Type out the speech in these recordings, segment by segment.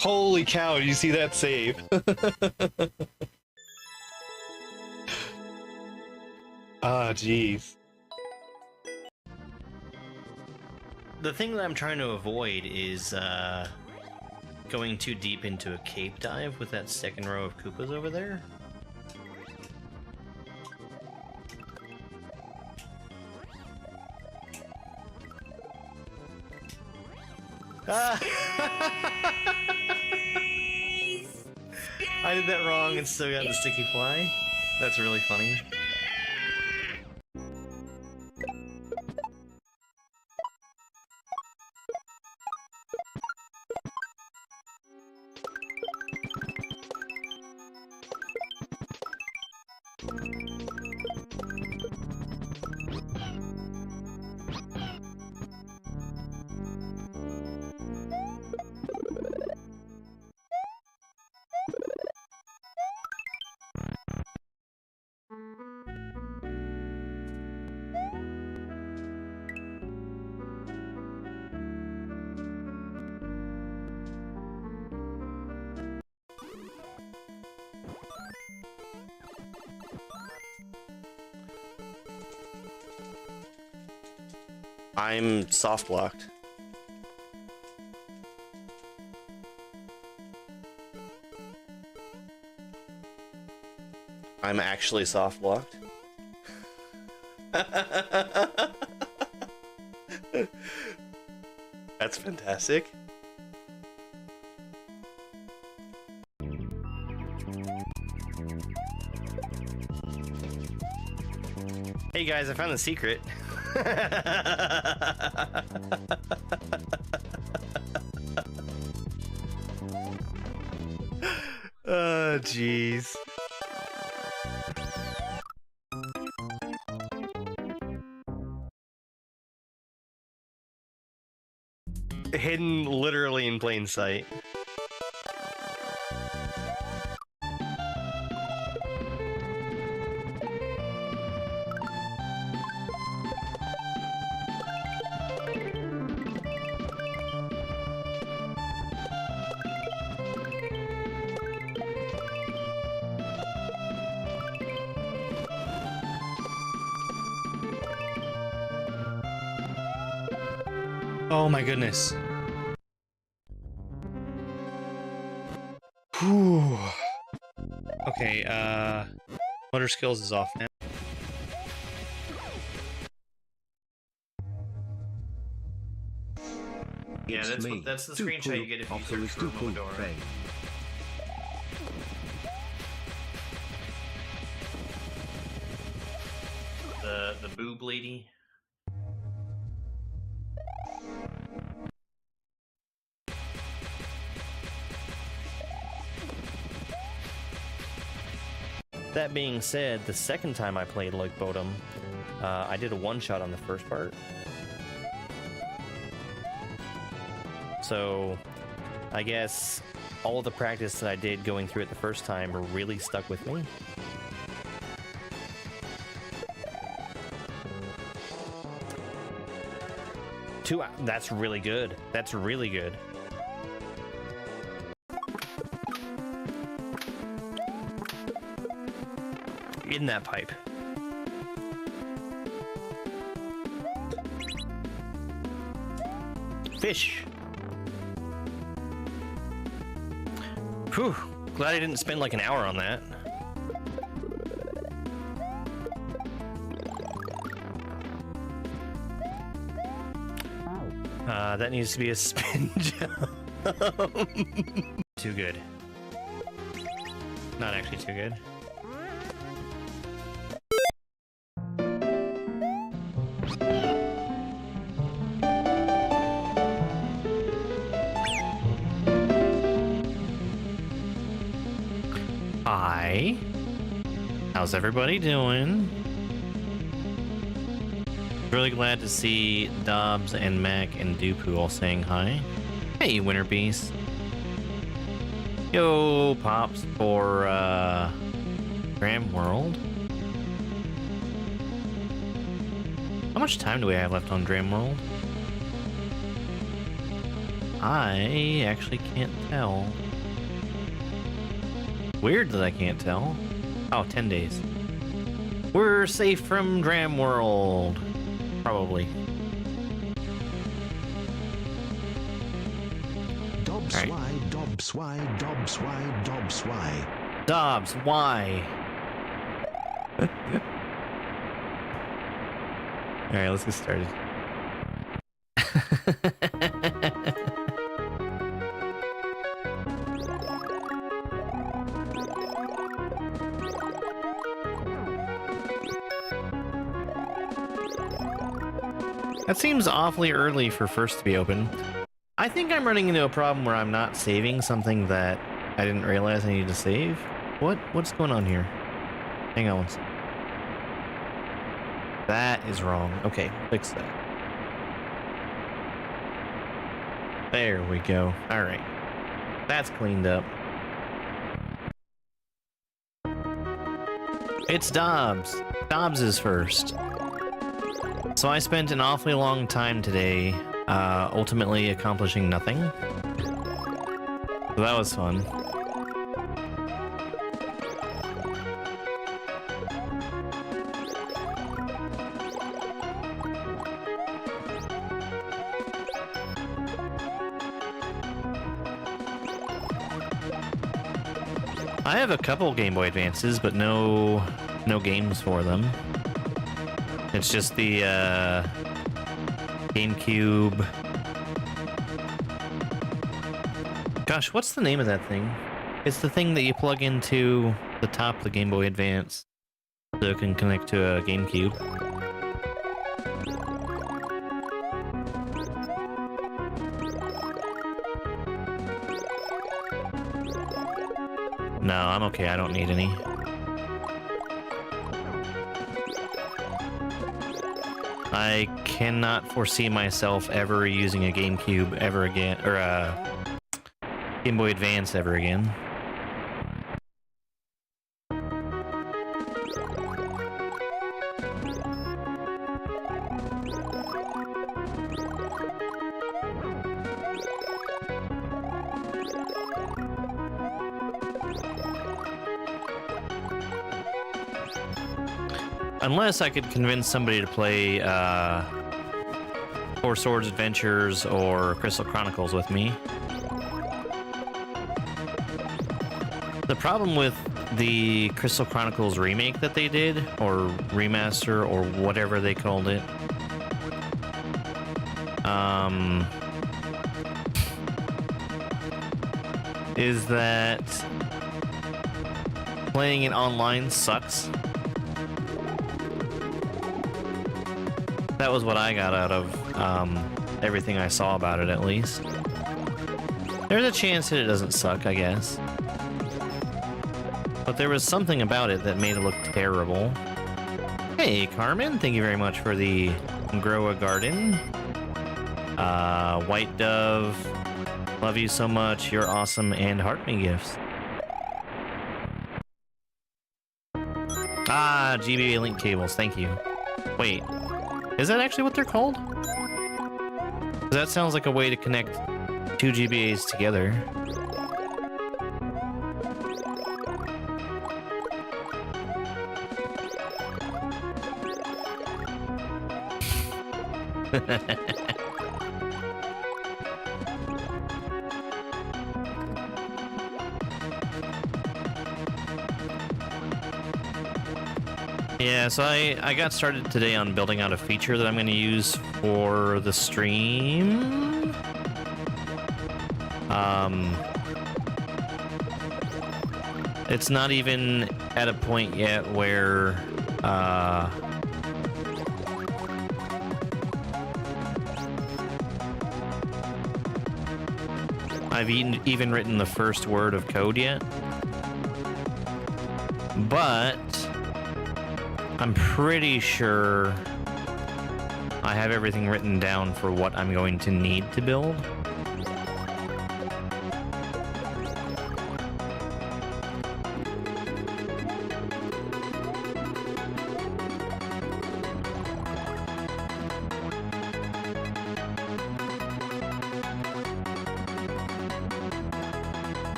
Holy cow, you see that save? Ah, jeez. The thing that I'm trying to avoid is going too deep into a cape dive with that second row of Koopas over there. I did that wrong and still got the sticky fly. That's really funny. I'm soft blocked. I'm actually soft blocked. That's fantastic. Hey guys, I found the secret. Oh, jeez. Hidden literally in plain sight. Oh my goodness. Whew. Okay, motor skills is off now. Yeah, that's the screenshot you get if you search for Momodora. The boob lady. That being said, the second time I played Like Bodum, I did a one-shot on the first part. So, I guess all of the practice that I did going through it the first time really stuck with me. That's really good. That's really good. In that pipe. Fish. Whew. Glad I didn't spend like an hour on that. That needs to be a spin jump. Too good. Not actually too good. Hi. How's everybody doing? Really glad to see Dobbs and Mac and Doopu all saying hi. Hey, Winter Beast. Yo, Pops for Dram World. How much time do we have left on Dram World? I actually can't tell. Weird that I can't tell. Oh, 10 days. We're safe from Dram World. Probably. Dobbs Right. why, Dobbs why, Dobbs why, Dobbs why. Dobbs, why? Alright, let's get started. That seems awfully early for first to be open. I think I'm running into a problem where I'm not saving something that I didn't realize I needed to save. What's going on here? Hang on one second. That is wrong. Okay, fix that. There we go. Alright. That's cleaned up. It's Dobbs. Dobbs is first. So I spent an awfully long time today, ultimately accomplishing nothing. So that was fun. I have a couple Game Boy Advances, but no games for them. It's just the GameCube. Gosh, what's the name of that thing? It's the thing that you plug into the top of the Game Boy Advance so it can connect to a GameCube. No, I'm okay. I don't need any. I cannot foresee myself ever using a GameCube ever again, or a Game Boy Advance ever again. Unless I could convince somebody to play Four Swords Adventures or Crystal Chronicles with me. The problem with the Crystal Chronicles remake that they did, or remaster, or whatever they called it, is that playing it online sucks. That was what I got out of everything I saw about it, at least. There's a chance that it doesn't suck, I guess. But there was something about it that made it look terrible. Hey, Carmen, thank you very much for the Grow a Garden. White Dove, love you so much, you're awesome, and Heart Me gifts. Ah, GBA link cables, thank you. Wait. Is that actually what they're called? 'Cause that sounds like a way to connect two GBAs together. Yeah, so I got started today on building out a feature that I'm going to use for the stream. It's not even at a point yet where I've even written the first word of code yet. But I'm pretty sure I have everything written down for what I'm going to need to build.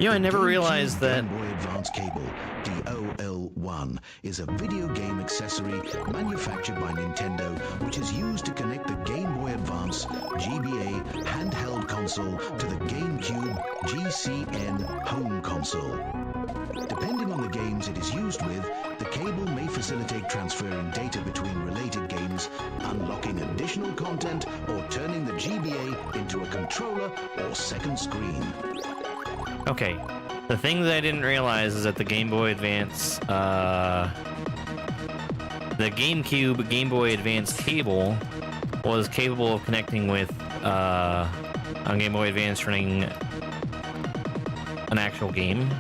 You know, I never GameCube realized that. Game Boy Advance cable, DOL1, is a video game accessory manufactured by Nintendo, which is used to connect the Game Boy Advance GBA handheld console to the GameCube GCN home console. Depending on the games it is used with, the cable may facilitate transferring data between related games, unlocking additional content, or turning the GBA into a controller or second screen. Okay, the thing that I didn't realize is that the Game Boy Advance, the GameCube Game Boy Advance cable was capable of connecting with, on Game Boy Advance running an actual game.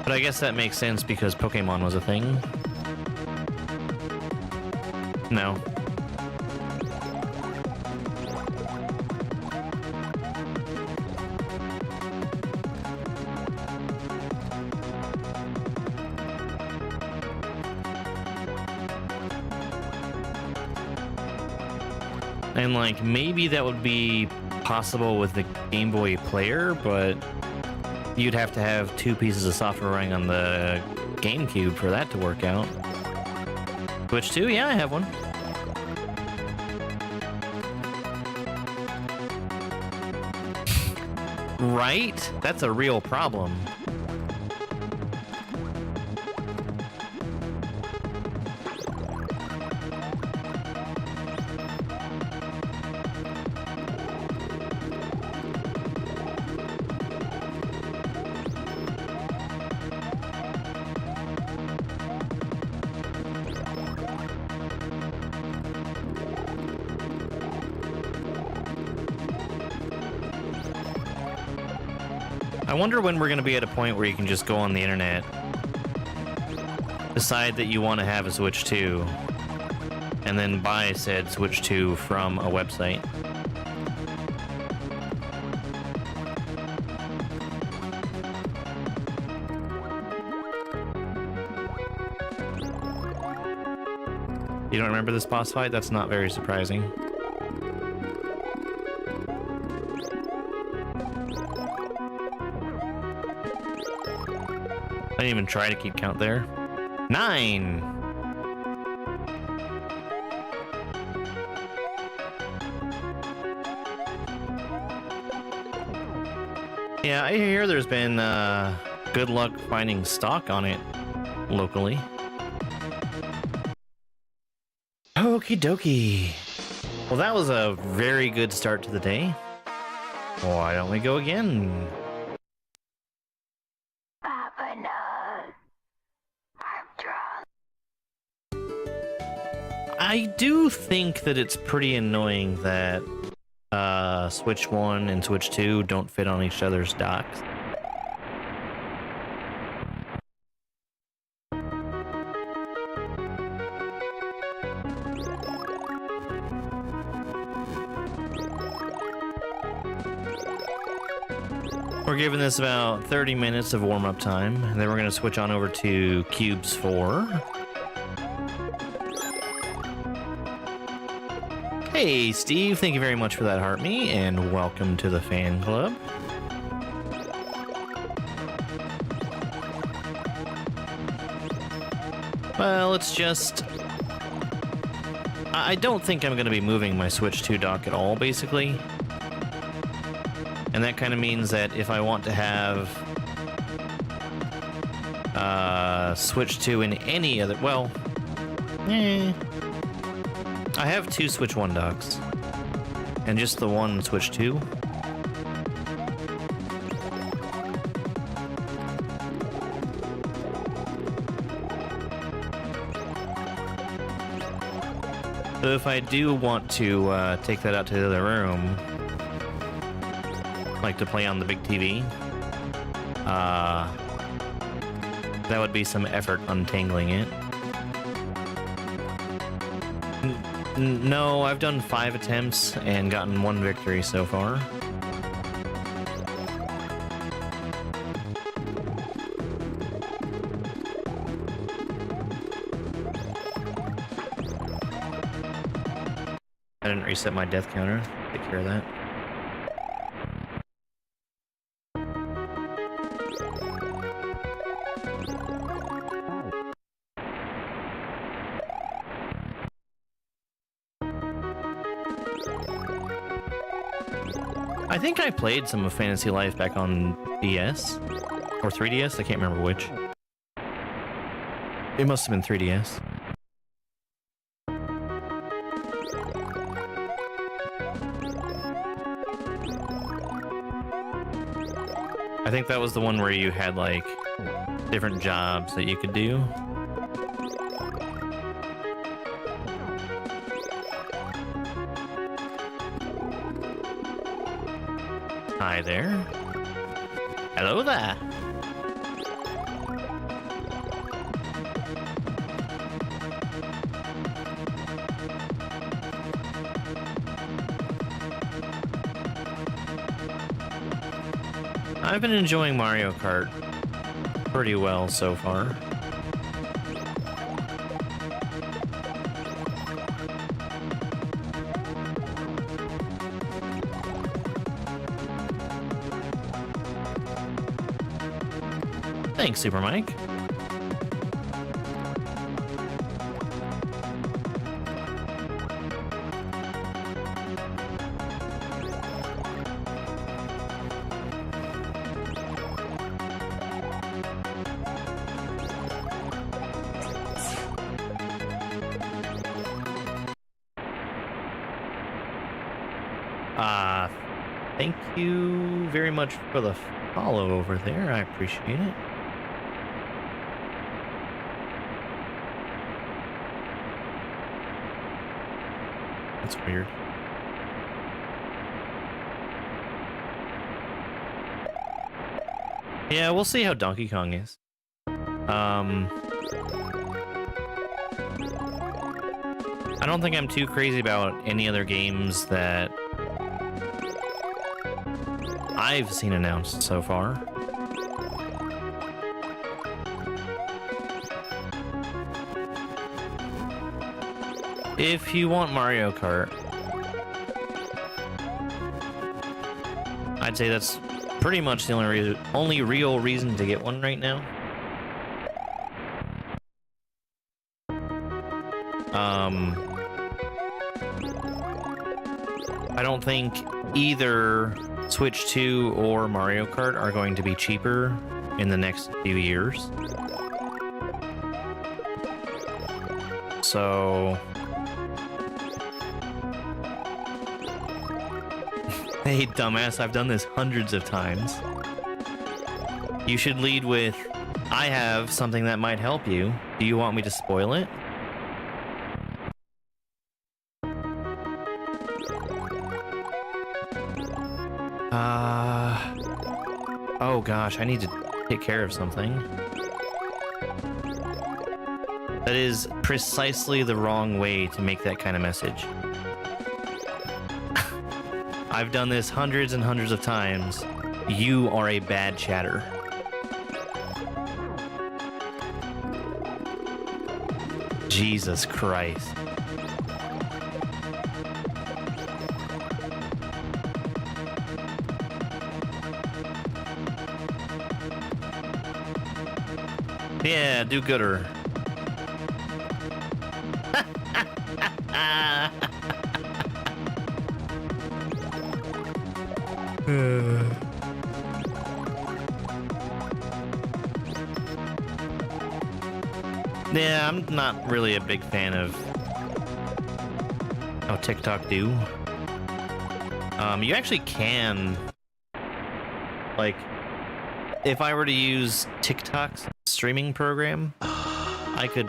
But I guess that makes sense because Pokemon was a thing. No. And like maybe that would be possible with the Game Boy player, but you'd have to have two pieces of software running on the GameCube for that to work out. Switch 2? Yeah, I have one. Right? That's a real problem. I wonder when we're going to be at a point where you can just go on the internet, decide that you want to have a Switch 2, and then buy said Switch 2 from a website. You don't remember this boss fight? That's not very surprising. I didn't even try to keep count there. 9! Yeah, I hear there's been good luck finding stock on it locally. Okie dokie. Well, that was a very good start to the day. Why don't we go again? I do think that it's pretty annoying that Switch 1 and Switch 2 don't fit on each other's docks. We're giving this about 30 minutes of warm-up time, and then we're going to switch on over to Cubes 4. Hey, Steve, thank you very much for that heart me, and welcome to the fan club. Well, it's just... I don't think I'm going to be moving my Switch 2 dock at all, basically. And that kind of means that if I want to have Switch 2 in any other... Well, I have two Switch 1 docks, and just the one Switch 2. So if I do want to take that out to the other room, like to play on the big TV, that would be some effort untangling it. No, I've done 5 attempts and gotten 1 victory so far. I didn't reset my death counter. Take care of that. I think I played some of Fantasy Life back on DS or 3DS. I can't remember which. It must have been 3DS. I think that was the one where you had like different jobs that you could do. Hi there. Hello there. I've been enjoying Mario Kart pretty well so far. Thanks, Super Mike. Thank you very much for the follow over there. I appreciate it. That's weird. Yeah, we'll see how Donkey Kong is. I don't think I'm too crazy about any other games that I've seen announced so far. If you want Mario Kart, I'd say that's pretty much the only real reason to get one right now. I don't think either Switch 2 or Mario Kart are going to be cheaper in the next few years. So... Hey, dumbass, I've done this hundreds of times. You should lead with, I have something that might help you. Do you want me to spoil it? Oh gosh, I need to take care of something. That is precisely the wrong way to make that kind of message. I've done this hundreds and hundreds of times. You are a bad chatter. Jesus Christ. Yeah, do gooder. Yeah, I'm not really a big fan of how TikTok do. You actually can, like, if I were to use TikTok's streaming program, I could...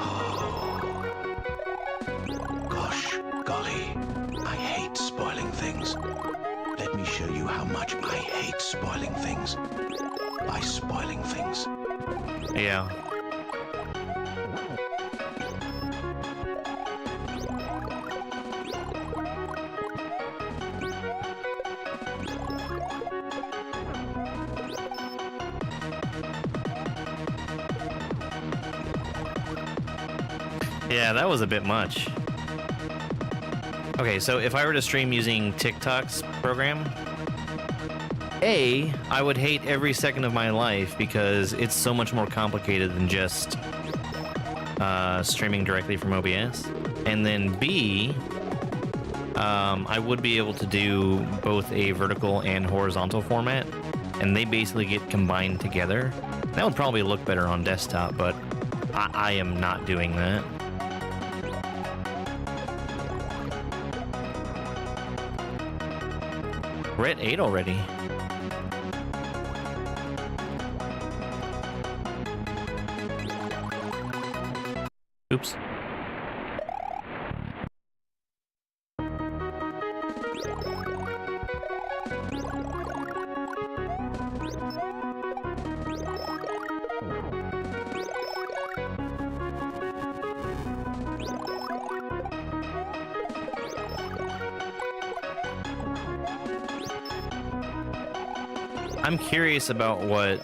Gosh, golly, I hate spoiling things. Let me show you how much I hate spoiling things. By spoiling things. Yeah. Yeah, that was a bit much. Okay, so if I were to stream using TikTok's program, I would hate every second of my life because it's so much more complicated than just streaming directly from OBS. And then B, I would be able to do both a vertical and horizontal format, and they basically get combined together. That would probably look better on desktop, but I am not doing that. We're at 8 already. Oops. I'm curious about what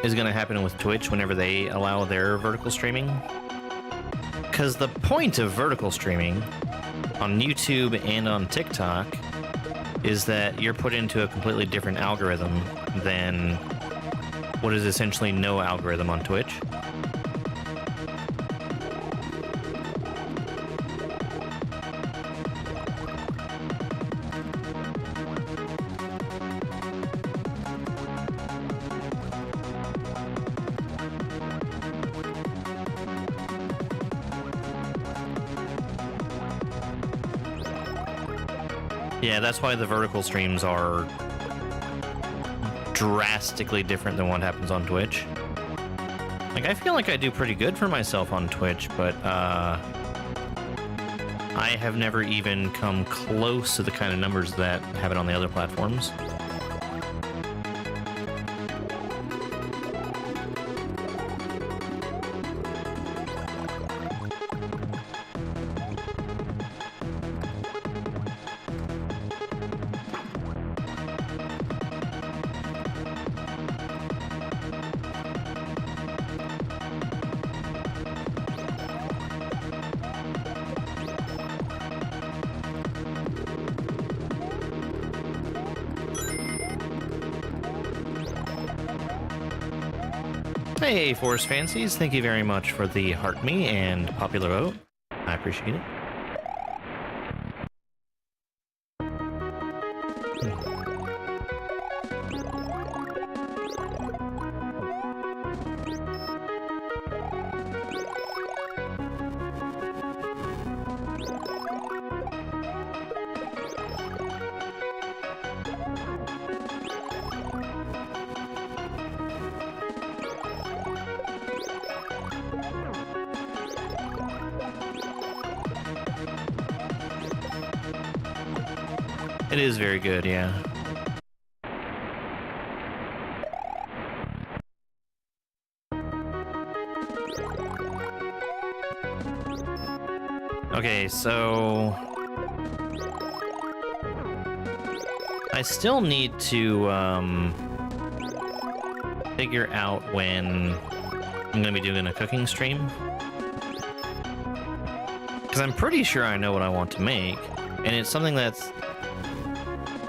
is going to happen with Twitch whenever they allow their vertical streaming. Because the point of vertical streaming on YouTube and on TikTok is that you're put into a completely different algorithm than what is essentially no algorithm on Twitch. Yeah, that's why the vertical streams are drastically different than what happens on Twitch. Like, I feel like I do pretty good for myself on Twitch, but I have never even come close to the kind of numbers that happen on the other platforms. Hey, Forest Fancies, thank you very much for the heart me and popular vote. I appreciate it. It is very good, yeah. Okay, so I still need to figure out when I'm gonna be doing a cooking stream, because I'm pretty sure I know what I want to make, and it's something that's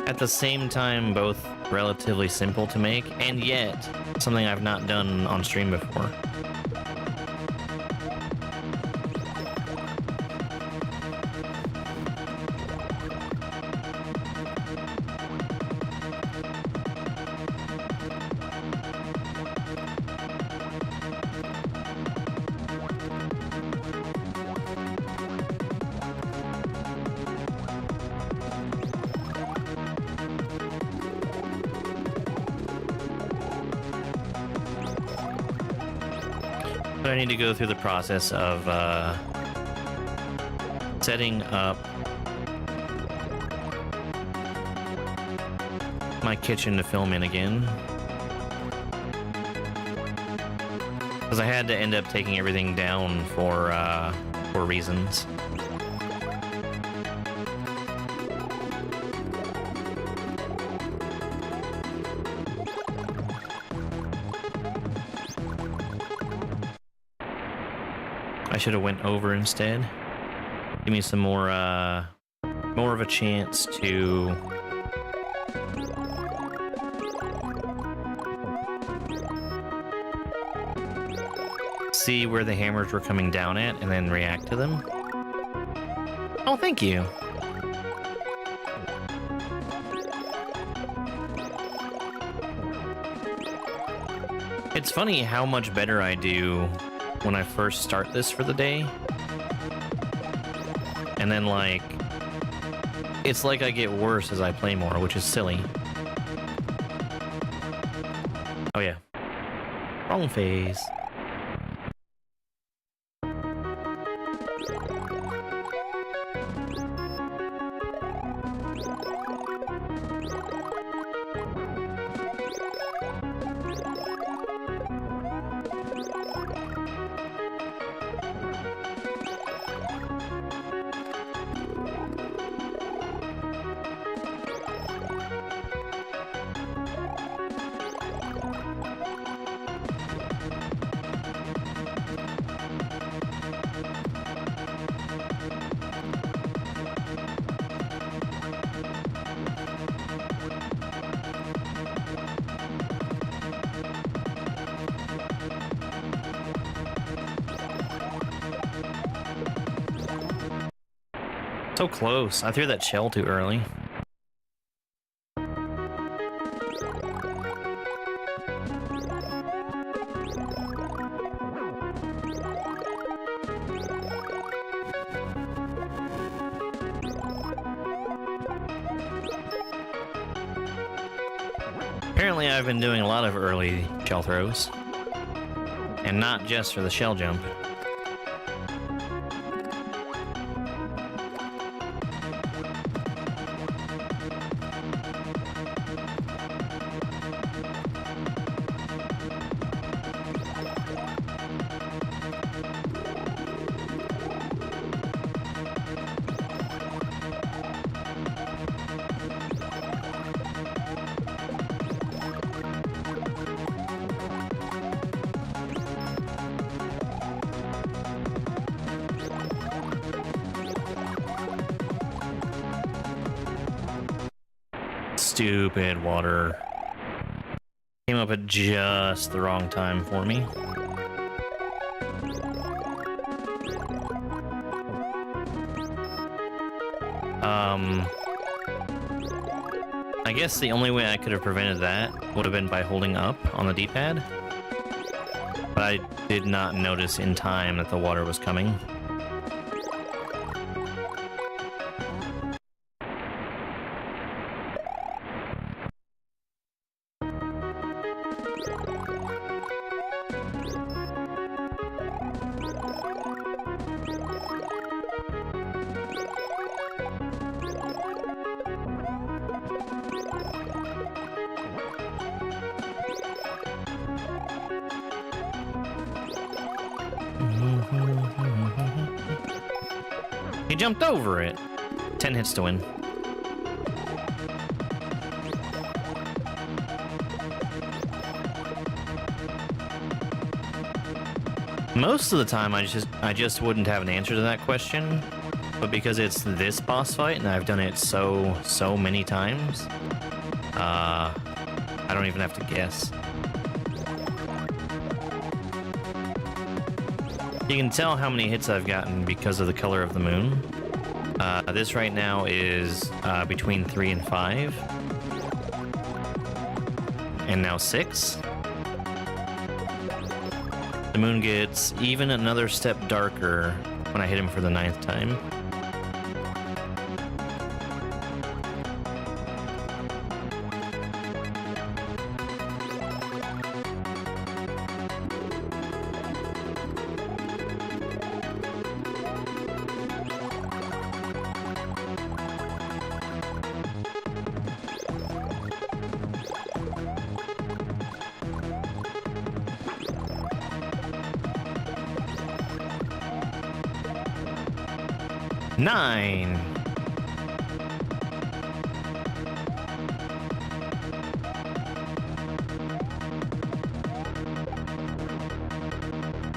at the same time both relatively simple to make and yet something I've not done on stream before. So I need to go through the process of setting up my kitchen to film in again, because I had to end up taking everything down for reasons. I should have went over instead. Give me some more of a chance to see where the hammers were coming down at and then react to them. Oh, thank you. It's funny how much better I do when I first start this for the day. And then, like, it's like I get worse as I play more, which is silly. Oh yeah. Wrong phase. So close. I threw that shell too early. Apparently I've been doing a lot of early shell throws. And not just for the shell jump. Stupid water. Came up at just the wrong time for me. I guess the only way I could have prevented that would have been by holding up on the D-pad. But I did not notice in time that the water was coming. He jumped over it. 10 hits to win. Most of the time, I just wouldn't have an answer to that question, but because it's this boss fight and I've done it so many times, I don't even have to guess. You can tell how many hits I've gotten because of the color of the moon. This right now is between 3 and 5. And now 6. The moon gets even another step darker when I hit him for the 9th time. Nine.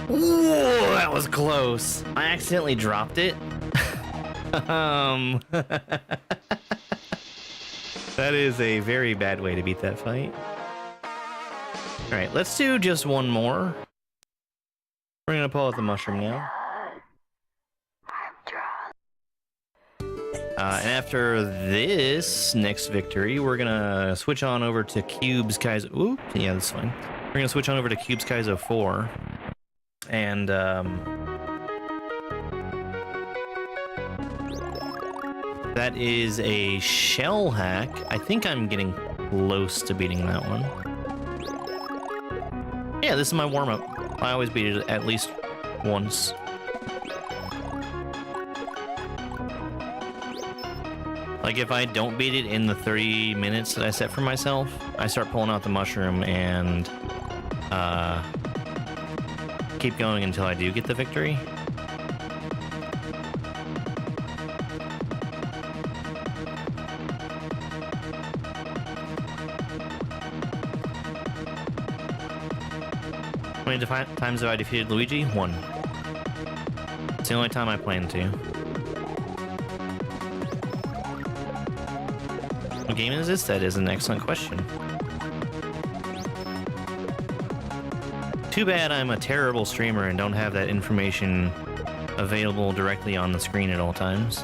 Whoa, that was close. I accidentally dropped it. That is a very bad way to beat that fight. All right, let's do just one more. We're gonna pull out the mushroom now. And after this next victory, we're gonna switch on over to Cube's Kaizo. Ooh, yeah, that's fine. We're gonna switch on over to Cube's Kaizo 4, and that is a shell hack. I think I'm getting close to beating that one. Yeah, this is my warm-up. I always beat it at least once. Like, if I don't beat it in the 30 minutes that I set for myself, I start pulling out the mushroom and keep going until I do get the victory. How many times have I defeated Luigi? 1. It's the only time I plan to. What game is this? That is an excellent question. Too bad I'm a terrible streamer and don't have that information available directly on the screen at all times.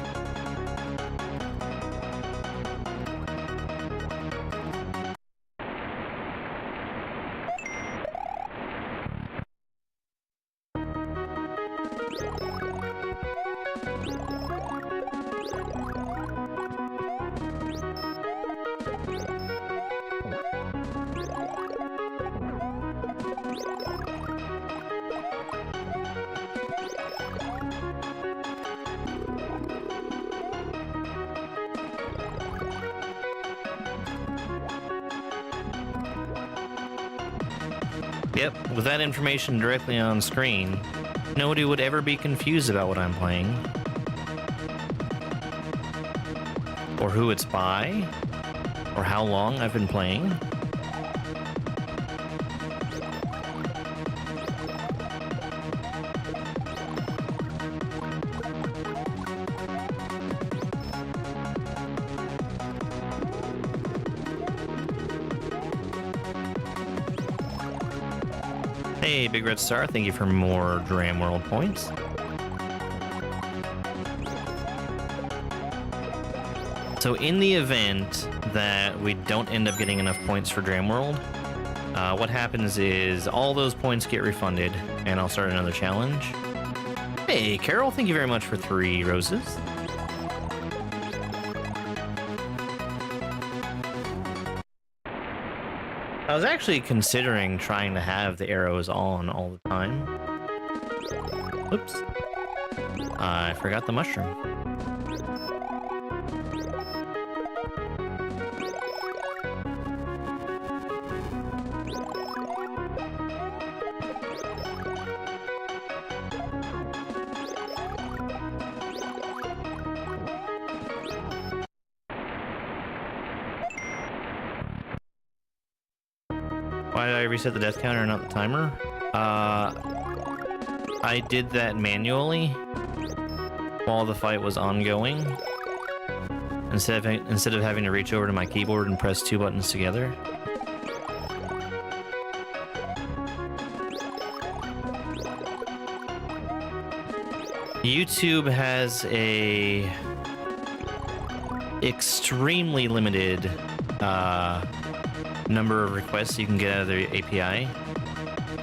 Yep, with that information directly on screen, nobody would ever be confused about what I'm playing. Or who it's by. Or how long I've been playing. Hey, Big Red Star, thank you for more Dram World points. So in the event that we don't end up getting enough points for Dram World, what happens is all those points get refunded, and I'll start another challenge. Hey, Carol, thank you very much for 3 roses. I was actually considering trying to have the arrows on all the time. Oops. I forgot the mushroom. Why did I reset the death counter and not the timer? I did that manually while the fight was ongoing. Instead of having to reach over to my keyboard and press 2 buttons together. YouTube has a extremely limited number of requests you can get out of their API,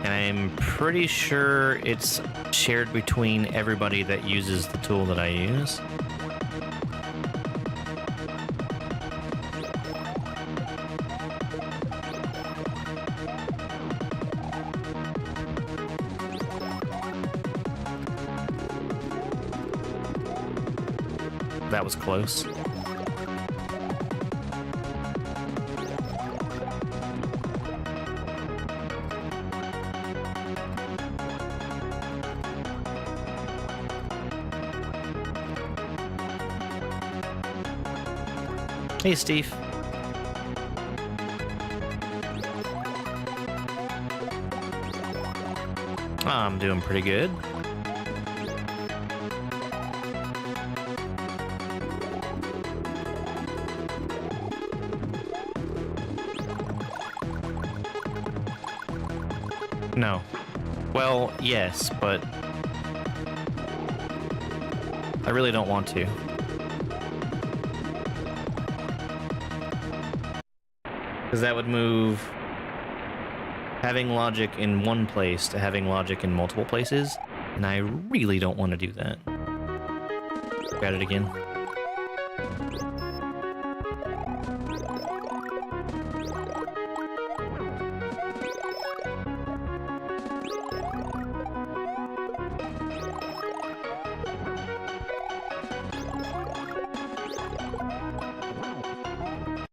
and I'm pretty sure it's shared between everybody that uses the tool that I use. That was close. Hey, Steve. I'm doing pretty good. No. Well, yes, but I really don't want to. Because that would move having logic in one place to having logic in multiple places, and I really don't want to do that. Got it again.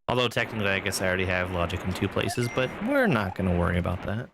Although technically, I guess I already have logic in 2 places, but we're not going to worry about that.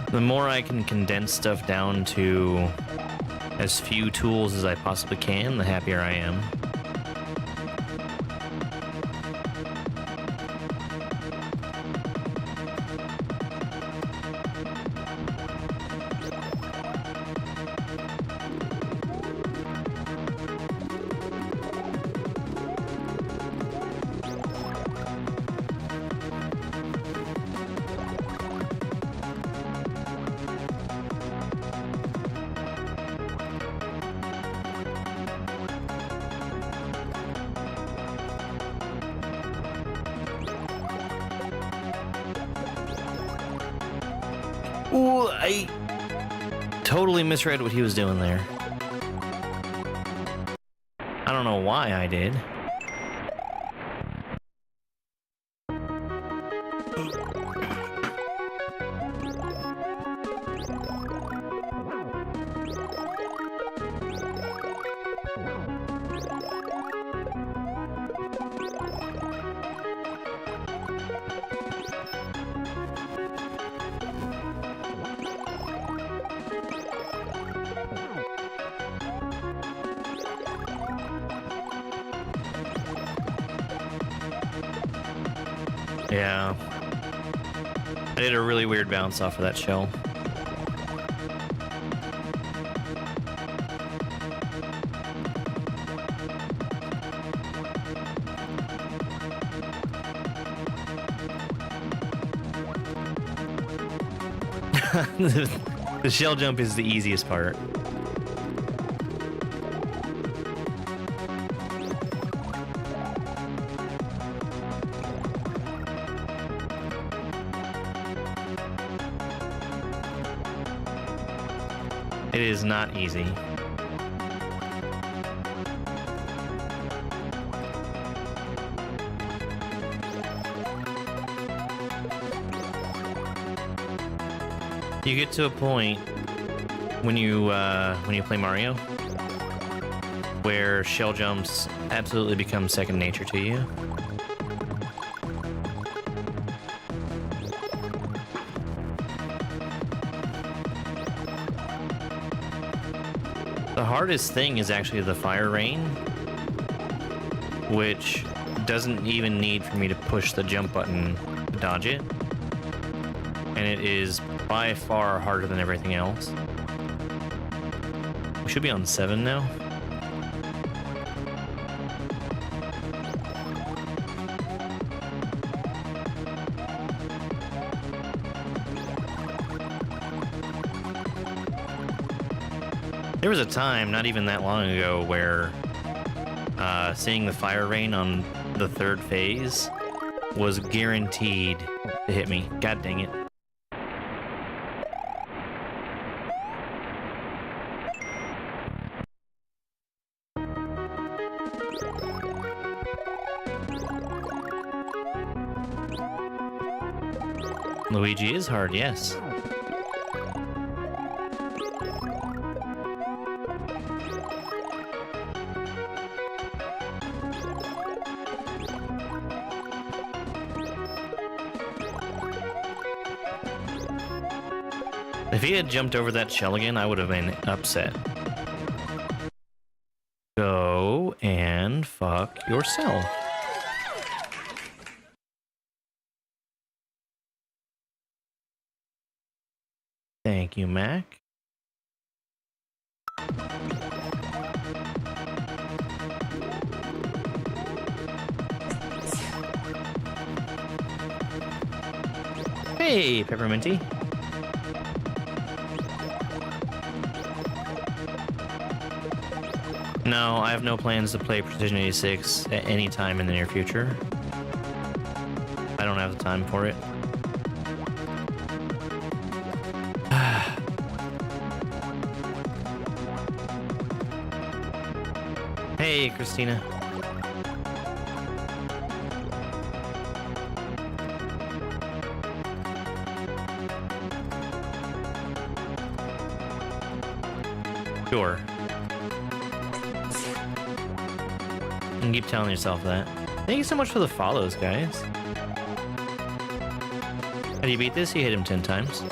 The more I can condense stuff down to as few tools as I possibly can, the happier I am. Ooh, I totally misread what he was doing there. I don't know why I did. Yeah. I did a really weird bounce off of that shell. The shell jump is the easiest part. It is not easy. You get to a point when you play Mario where shell jumps absolutely become second nature to you. The hardest thing is actually the fire rain, which doesn't even need for me to push the jump button to dodge it. And it is by far harder than everything else. We should be on 7 now. There was a time, not even that long ago, where seeing the fire rain on the 3rd phase was guaranteed to hit me. God dang it. Luigi is hard, yes. If he had jumped over that shell again, I would have been upset. Go and fuck yourself. Thank you, Mac. Hey, Pepperminty. No, I have no plans to play Precision 86 at any time in the near future. I don't have the time for it. Hey, Christina. Sure. You can keep telling yourself that. Thank you so much for the follows, guys. How do you beat this? You hit him 10 times.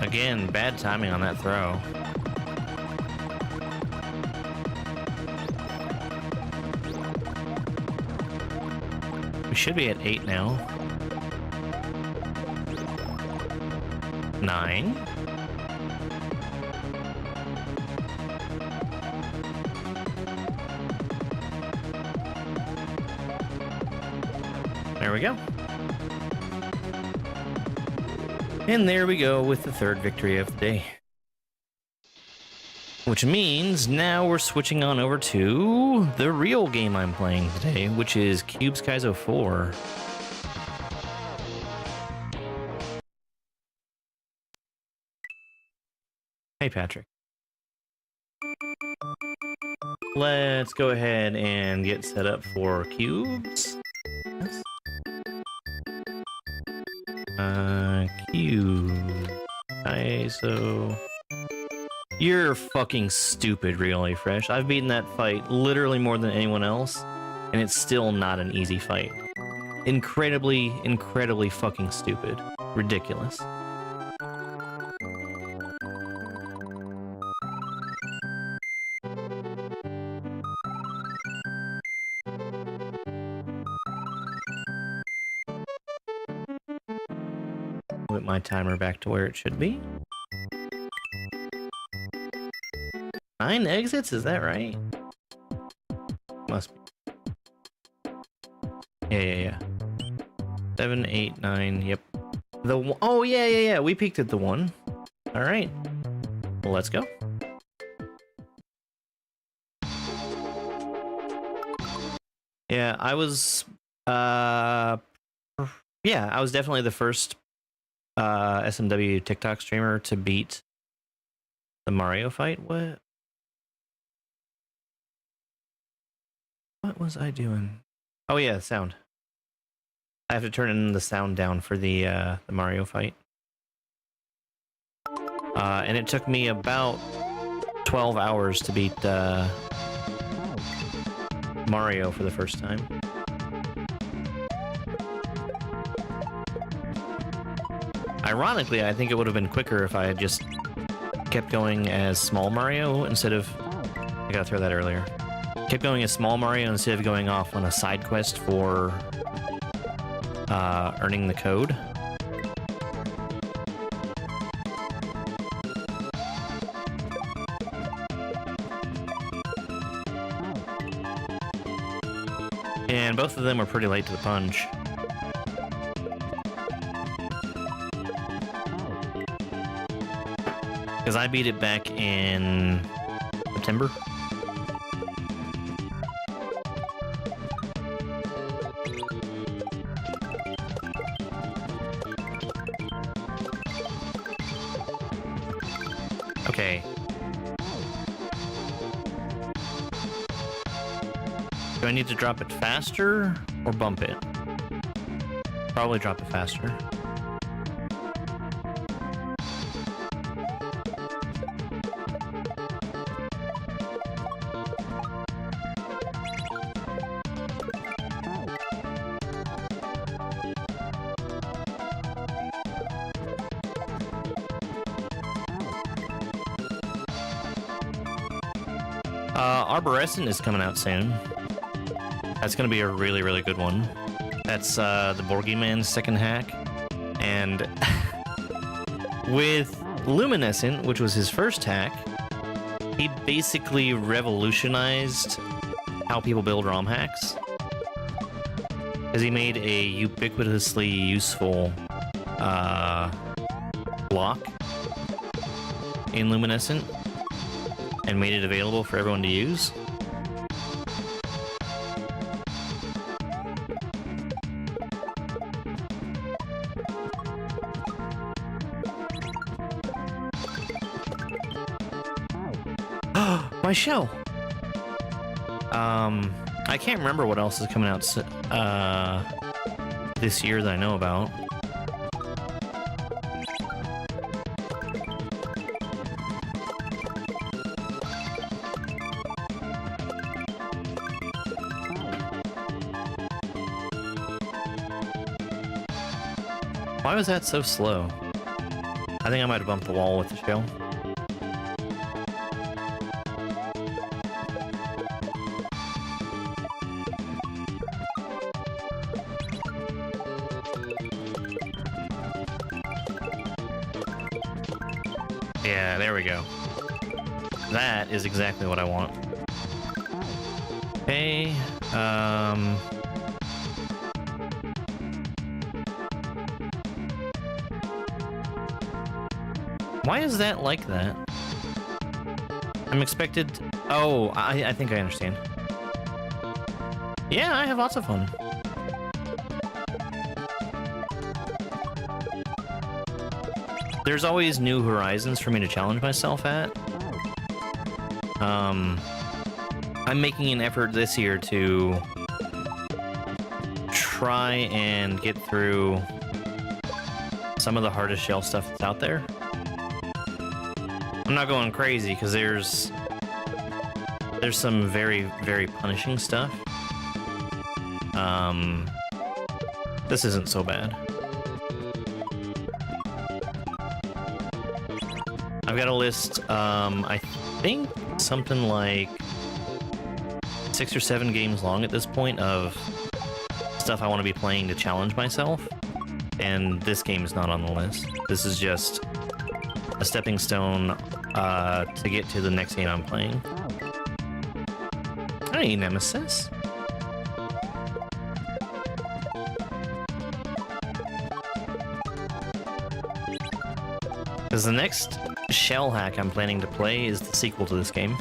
Again, bad timing on that throw. We should be at 8 now. 9. There we go. And there we go with the third victory of the day. Which means now we're switching on over to the real game I'm playing today, which is Cube's Kaizo 4. Hey, Patrick. Let's go ahead and get set up for cubes. Cube. Kaizo. You're fucking stupid, really, Fresh. I've beaten that fight literally more than anyone else, and it's still not an easy fight. Incredibly, incredibly fucking stupid. Ridiculous. Put my timer back to where it should be. 9 exits, is that right? Must be. Yeah. 7, 8, 9, yep. Oh, yeah. We peaked at the 1. All right. Well, let's go. Yeah, I was definitely the first SMW TikTok streamer to beat the Mario fight. What was I doing? Oh yeah, sound. I have to turn the sound down for the Mario fight. And it took me about 12 hours to beat Mario for the first time. Ironically, I think it would have been quicker if I had just kept going as small Mario instead of... I gotta throw that earlier. Kept going as small Mario instead of going off on a side quest for earning the code. And both of them were pretty late to the punch. Because I beat it back in September. Okay. Do I need to drop it faster or bump it? Probably drop it faster. Arborescent is coming out soon. That's going to be a really, really good one. That's the Boogeyman's second hack. And with Luminescent, which was his first hack, he basically revolutionized how people build ROM hacks. Because he made a ubiquitously useful block in Luminescent and made it available for everyone to use. My shell! I can't remember what else is coming out this year that I know about. Why was that so slow? I think I might have bumped the wall with the shell. Yeah, there we go. That is exactly what I want. Okay, why is that like that? I'm expected... Oh, I think I understand. Yeah, I have lots of fun. There's always new horizons for me to challenge myself at. I'm making an effort this year to try and get through some of the hardest shell stuff that's out there. I'm not going crazy because there's some very, very punishing stuff. This isn't so bad. I've got a list, I think something like 6 or 7 games long at this point of stuff I want to be playing to challenge myself, and this game is not on the list. This is just a stepping stone to get to the next game I'm playing. Hey, Nemesis. Because the next shell hack I'm planning to play is the sequel to this game.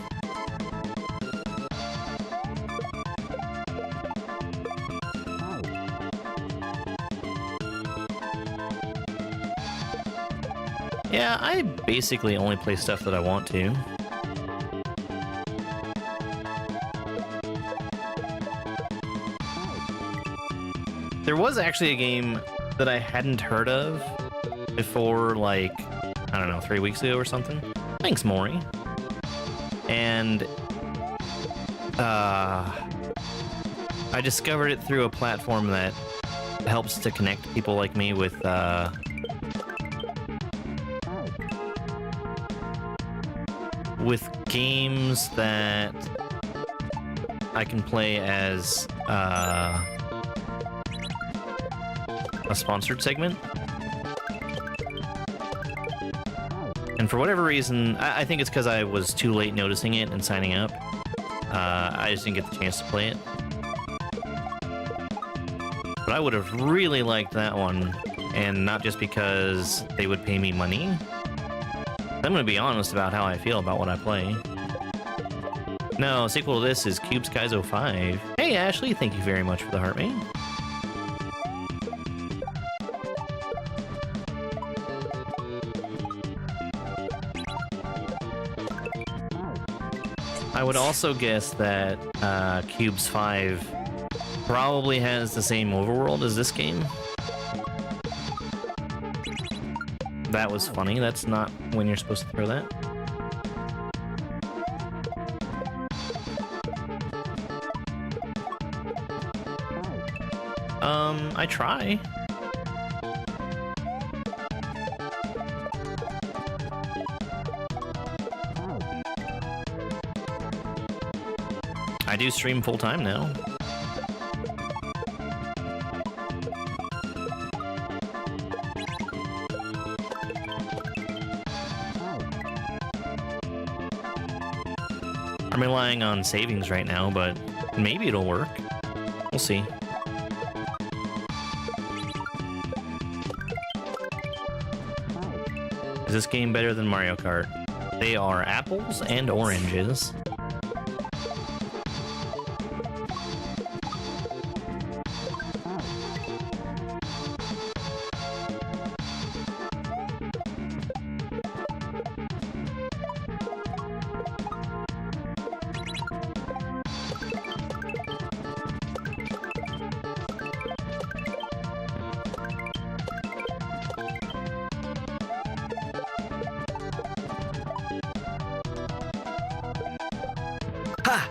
Yeah, I basically only play stuff that I want to. There was actually a game that I hadn't heard of before, like, I don't know, 3 weeks ago or something. Thanks, Maury. And I discovered it through a platform that helps to connect people like me with games that I can play as a sponsored segment. And for whatever reason, I think it's because I was too late noticing it and signing up. I just didn't get the chance to play it. But I would have really liked that one, and not just because they would pay me money. I'm going to be honest about how I feel about what I play. No, sequel to this is Cube's Kaizo 5. Hey, Ashley, thank you very much for the heart, mate. I would also guess that Cube's 5 probably has the same overworld as this game. That was funny. That's not when you're supposed to throw that. I try. I do stream full time now. I'm relying on savings right now, but maybe it'll work. We'll see. Is this game better than Mario Kart? They are apples and oranges. Ha!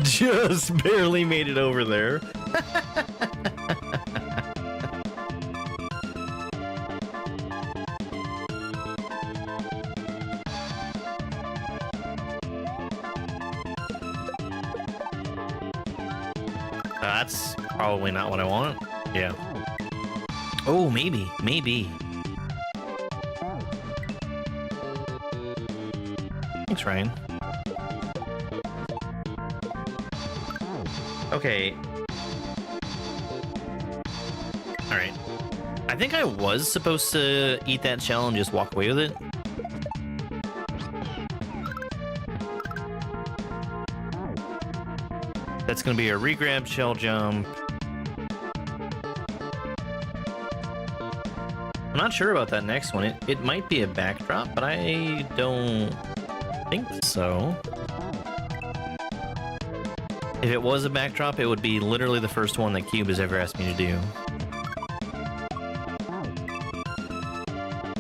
Just barely made it over there. That's probably not what I want. Yeah. Oh, maybe. Thanks, Ryan. Okay. Alright. I think I was supposed to eat that shell and just walk away with it. That's gonna be a regrab shell jump. I'm not sure about that next one. It might be a backdrop, but I don't think so. If it was a backdrop, it would be literally the first one that Cube has ever asked me to do.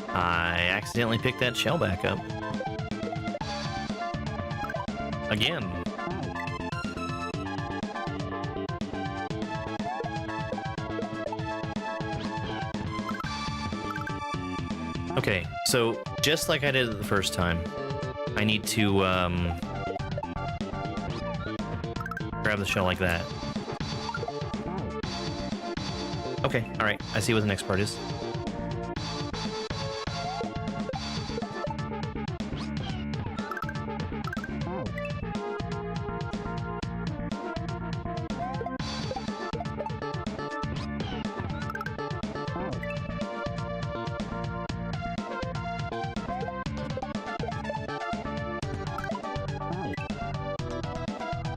I accidentally picked that shell back up. Again. Okay, so just like I did it the first time, I need to grab the shell like that. Okay, alright, I see what the next part is.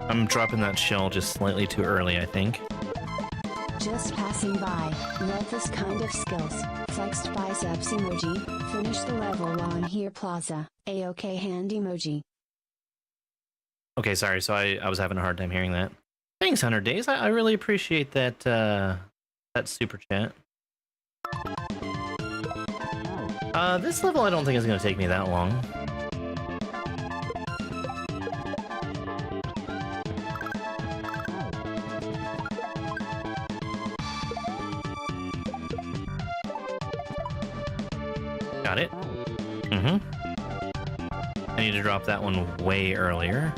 I'm dropping that shell just slightly too early, I think. Just passing by. Love this kind of skills. Flexed biceps emoji. Finish the level while I'm here plaza. A-OK hand emoji. Okay, sorry, so I was having a hard time hearing that. Thanks, 100 Days. I really appreciate that, that super chat. This level I don't think is going to take me that long. Got it. I need to drop that one way earlier.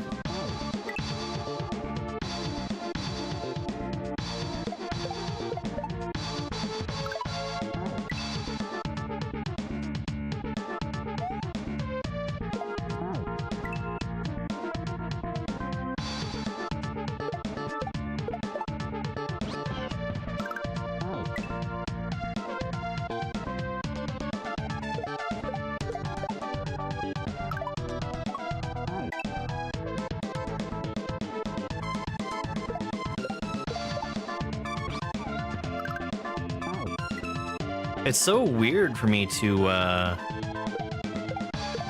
It's so weird for me to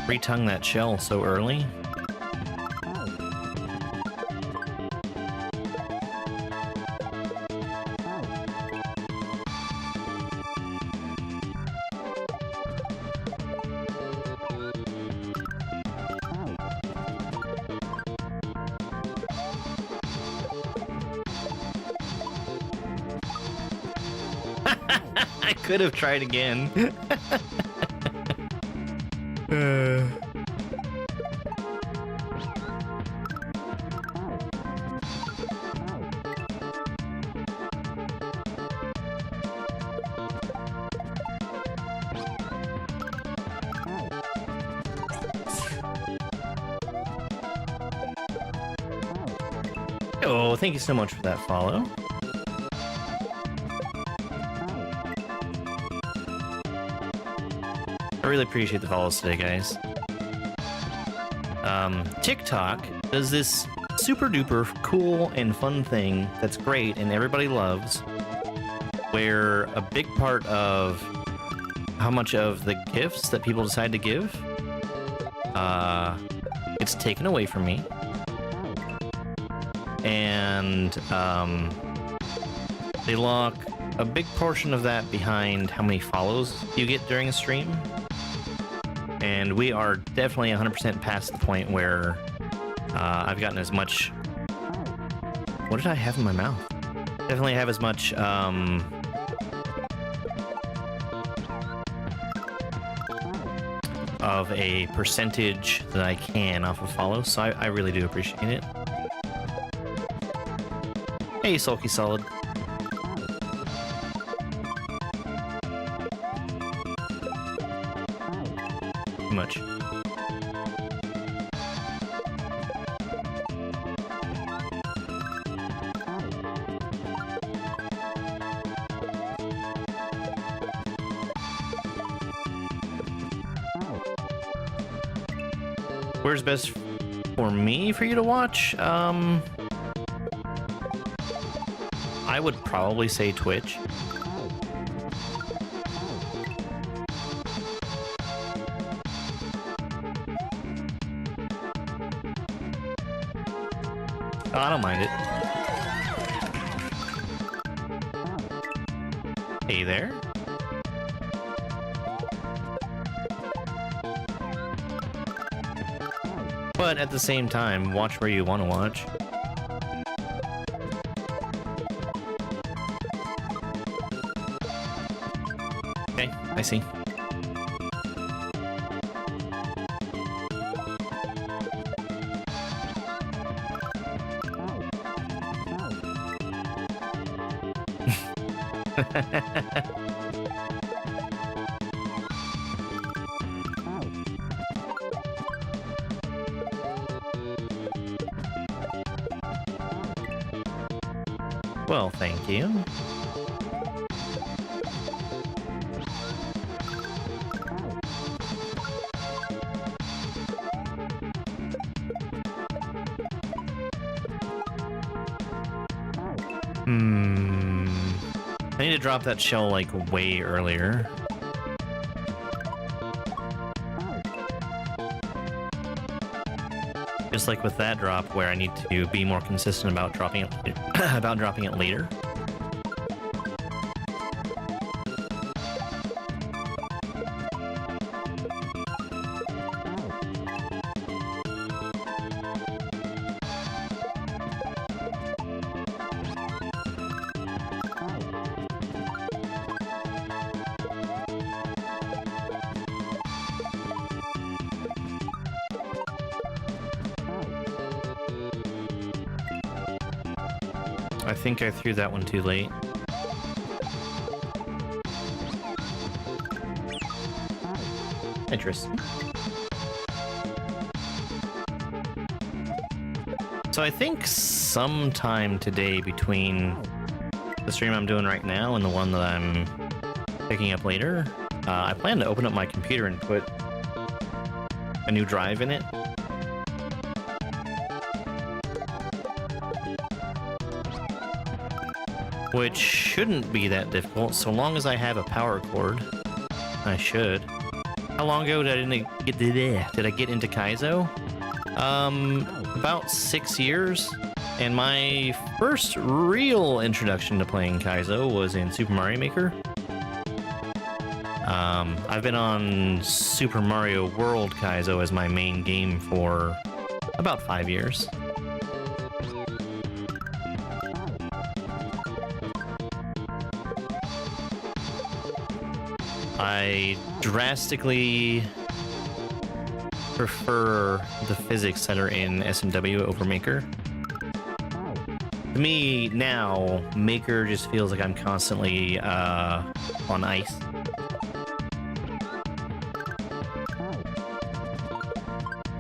retongue that shell so early. I could have tried again. Oh, thank you so much for that follow. I really appreciate the follows today, guys. TikTok does this super duper cool and fun thing that's great and everybody loves, where a big part of how much of the gifts that people decide to give, it's taken away from me. And they lock a big portion of that behind how many follows you get during a stream. And we are definitely 100% past the point where I've gotten as much... What did I have in my mouth? Definitely have as much of a percentage that I can off of follows, so I really do appreciate it. Hey, Sulky Solid. Too much. Where's best for me for you to watch? I would probably say Twitch. Oh, I don't mind it. Hey there. But at the same time, watch where you want to watch. Okay, I see. Well, thank you. I need to drop that shell like way earlier. Just like with that drop, where I need to be more consistent about dropping it, about dropping it later. I think I threw that one too late. Interesting. So I think sometime today between the stream I'm doing right now and the one that I'm picking up later, I plan to open up my computer and put a new drive in it. Which shouldn't be that difficult, so long as I have a power cord. I should. How long ago did I get into Kaizo? About 6 years. And my first real introduction to playing Kaizo was in Super Mario Maker. I've been on Super Mario World Kaizo as my main game for about 5 years. I drastically prefer the physics that are in SMW over Maker. To me, now, Maker just feels like I'm constantly on ice.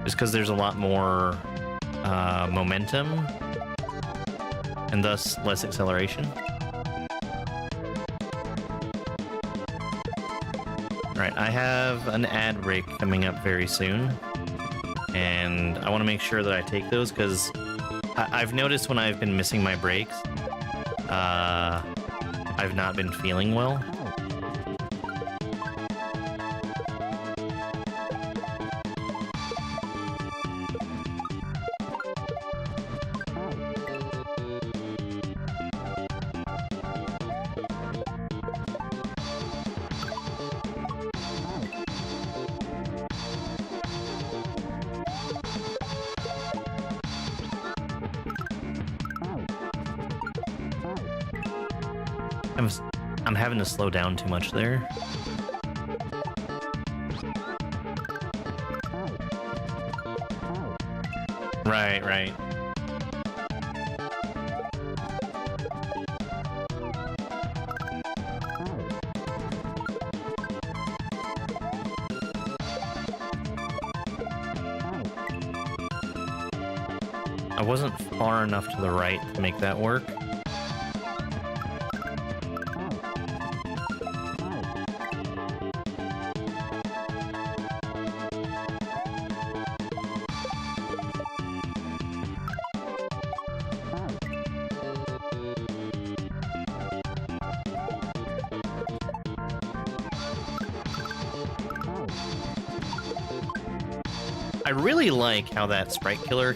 Just because there's a lot more momentum and thus less acceleration. Alright, I have an ad break coming up very soon, and I want to make sure that I take those, because I've noticed when I've been missing my breaks, I've not been feeling well. I'm having to slow down too much there. Right, right. I wasn't far enough to the right to make that work. I really like how that sprite killer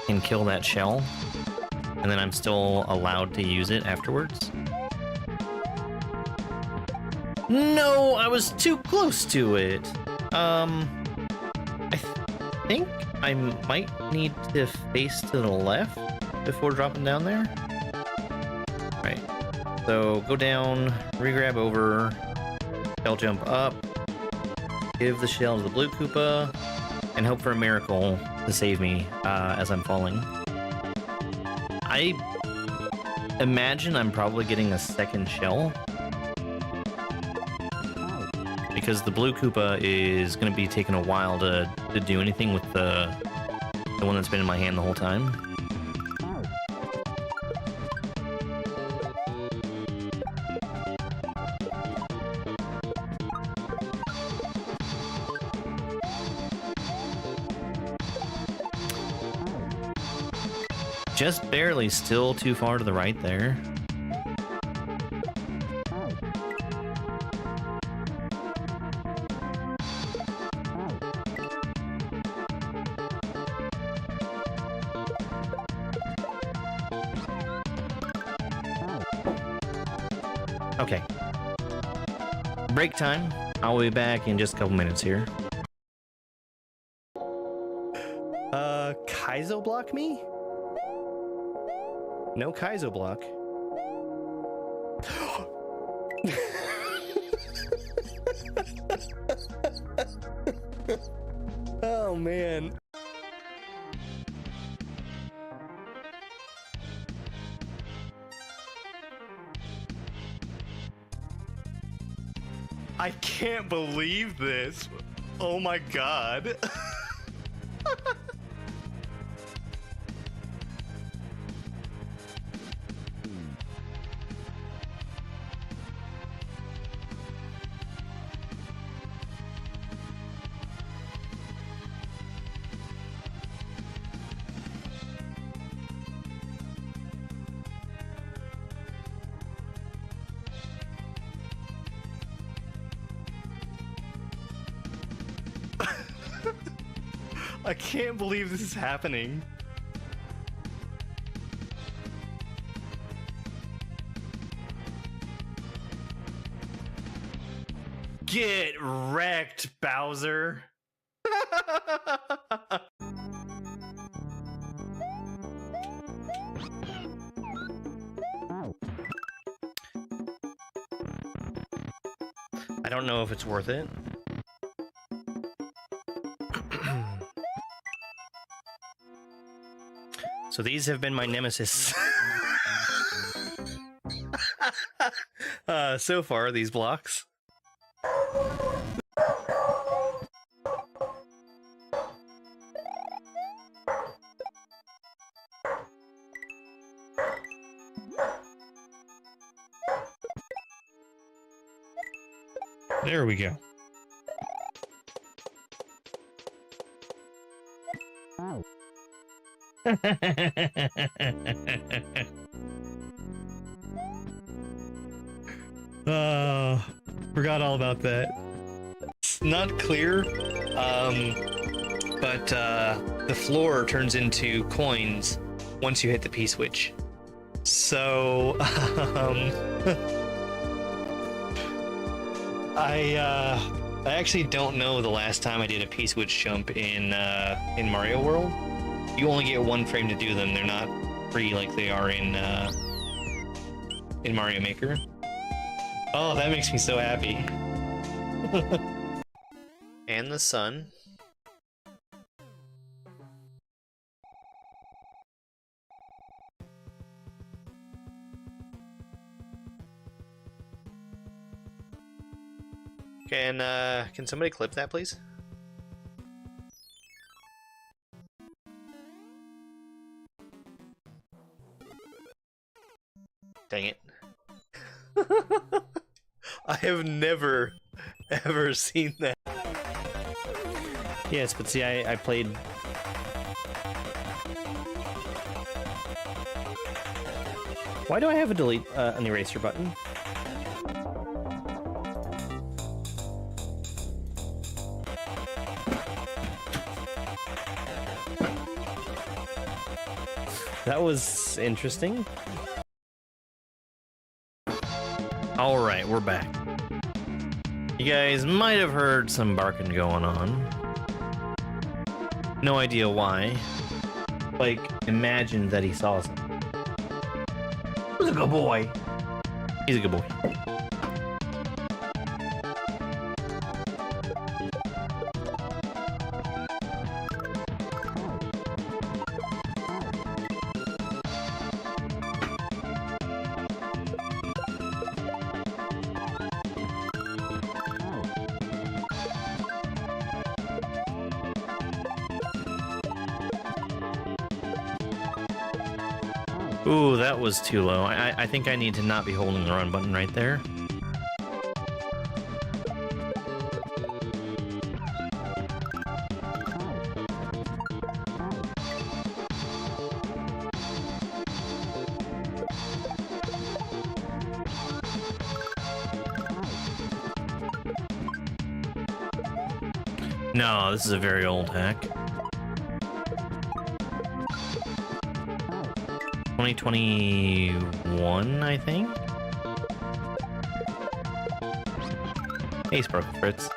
can kill that shell, and then I'm still allowed to use it afterwards. No, I was too close to it. I think I might need to face to the left before dropping down there. Right. So go down, regrab over, shell jump up, give the shell to the blue Koopa, and hope for a miracle to save me as I'm falling. I imagine I'm probably getting a second shell, because the blue Koopa is going to be taking a while to do anything with the one that's been in my hand the whole time. Just barely, still too far to the right there. Okay. Break time. I'll be back in just a couple minutes here. Kaizo block me? No Kaizo block. Oh man. I can't believe this. Oh my god. I can't believe this is happening. Get wrecked, Bowser. I don't know if it's worth it. So these have been my nemesis. So far, these blocks. There we go. Forgot all about that. It's not clear, but the floor turns into coins once you hit the P-switch. So, I actually don't know the last time I did a P-switch jump in Mario World. You only get one frame to do them. They're not free like they are in Mario Maker. Oh, that makes me so happy. And the sun. Can somebody clip that, please? Dang it. I have never, ever seen that. Yes, but see, I played... Why do I have a delete, an eraser button? That was interesting. Alright, we're back. You guys might have heard some barking going on. No idea why. Like, imagine that he saw something. He's a good boy. He's a good boy. Ooh, that was too low. I think I need to not be holding the run button right there. No, this is a very old hack. 2021, I think? Hey, Sparkle Fritz.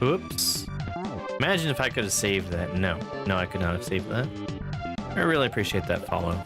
Oops. Imagine if I could have saved that. No, I could not have saved that. I really appreciate that follow.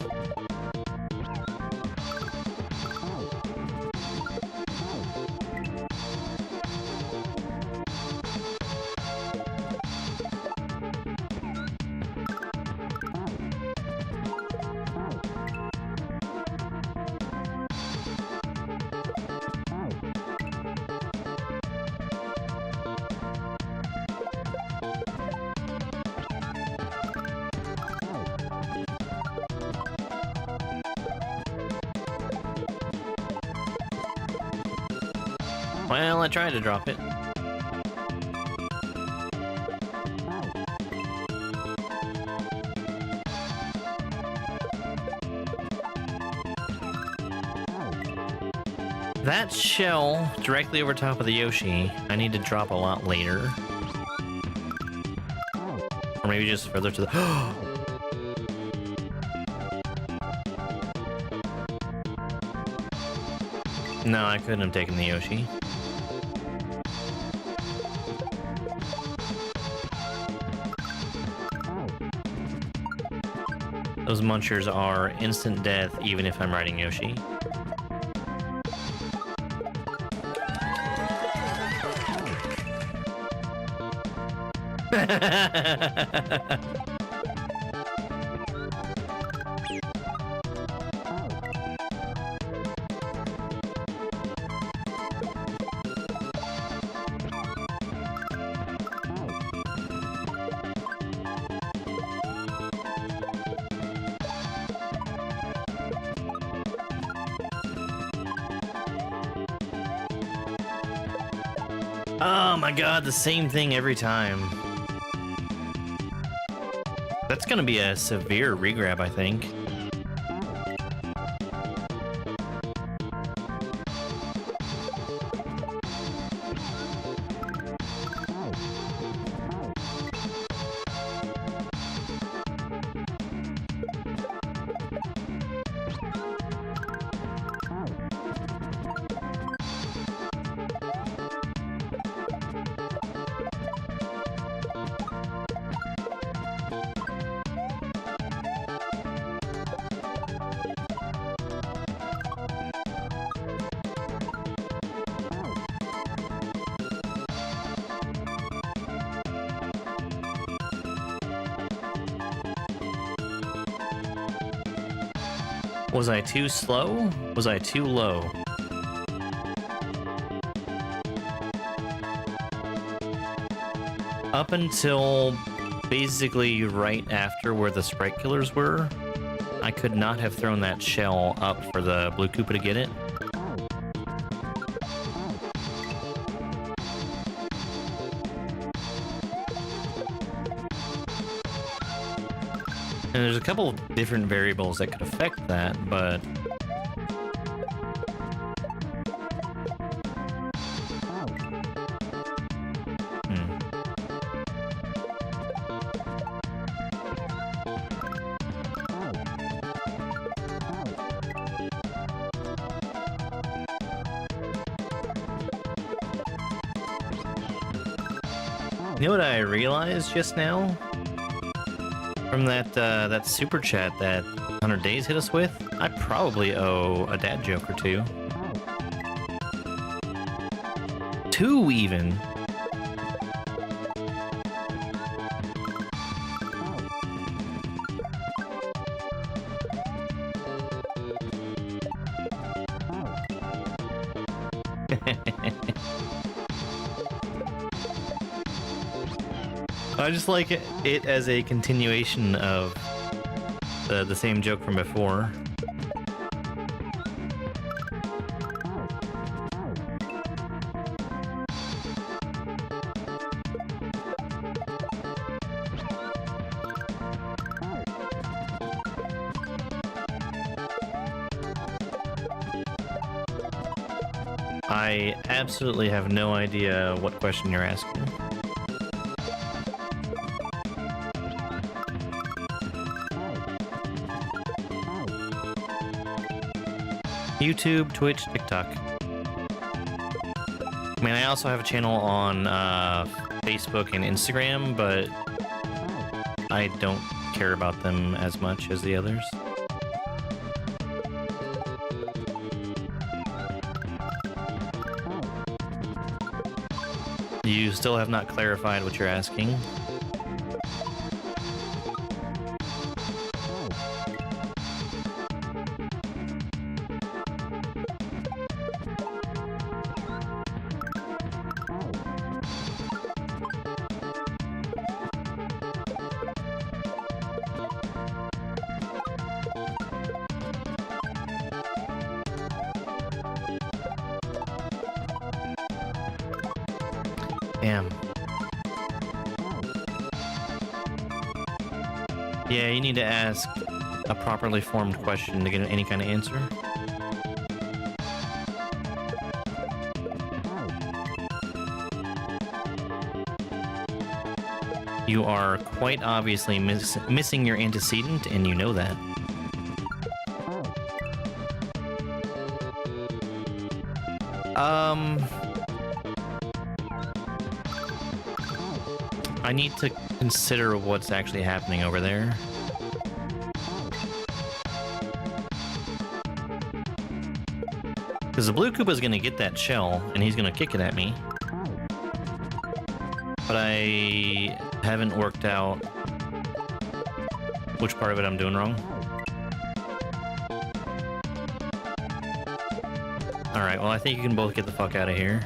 Well, I tried to drop it. That shell directly over top of the Yoshi, I need to drop a lot later. Or maybe just further to the... No, I couldn't have taken the Yoshi. Those munchers are instant death even if I'm riding Yoshi. Oh my god, the same thing every time. That's gonna be a severe regrab, I think. Was I too slow? Was I too low? Up until basically right after where the sprite killers were, I could not have thrown that shell up for the blue Koopa to get it. And there's a couple of different variables that could affect that, but... You know what I realized just now? From that super chat that 100 Days hit us with, I probably owe a dad joke or two. 2 even. I just like it as a continuation of the same joke from before. I absolutely have no idea what question you're asking. YouTube, Twitch, TikTok. I mean, I also have a channel on Facebook and Instagram, but I don't care about them as much as the others. You still have not clarified what you're asking. Damn. Yeah, you need to ask a properly formed question to get any kind of answer. You are quite obviously missing your antecedent, and you know that. I need to consider what's actually happening over there. Because the blue Koopa's gonna get that shell, and he's gonna kick it at me. But I haven't worked out which part of it I'm doing wrong. Alright, well I think you can both get the fuck out of here.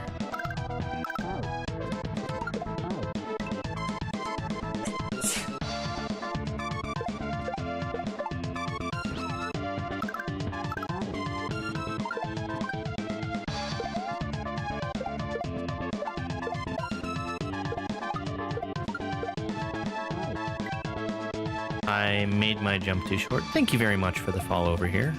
I made my jump too short. Thank you very much for the follow over here.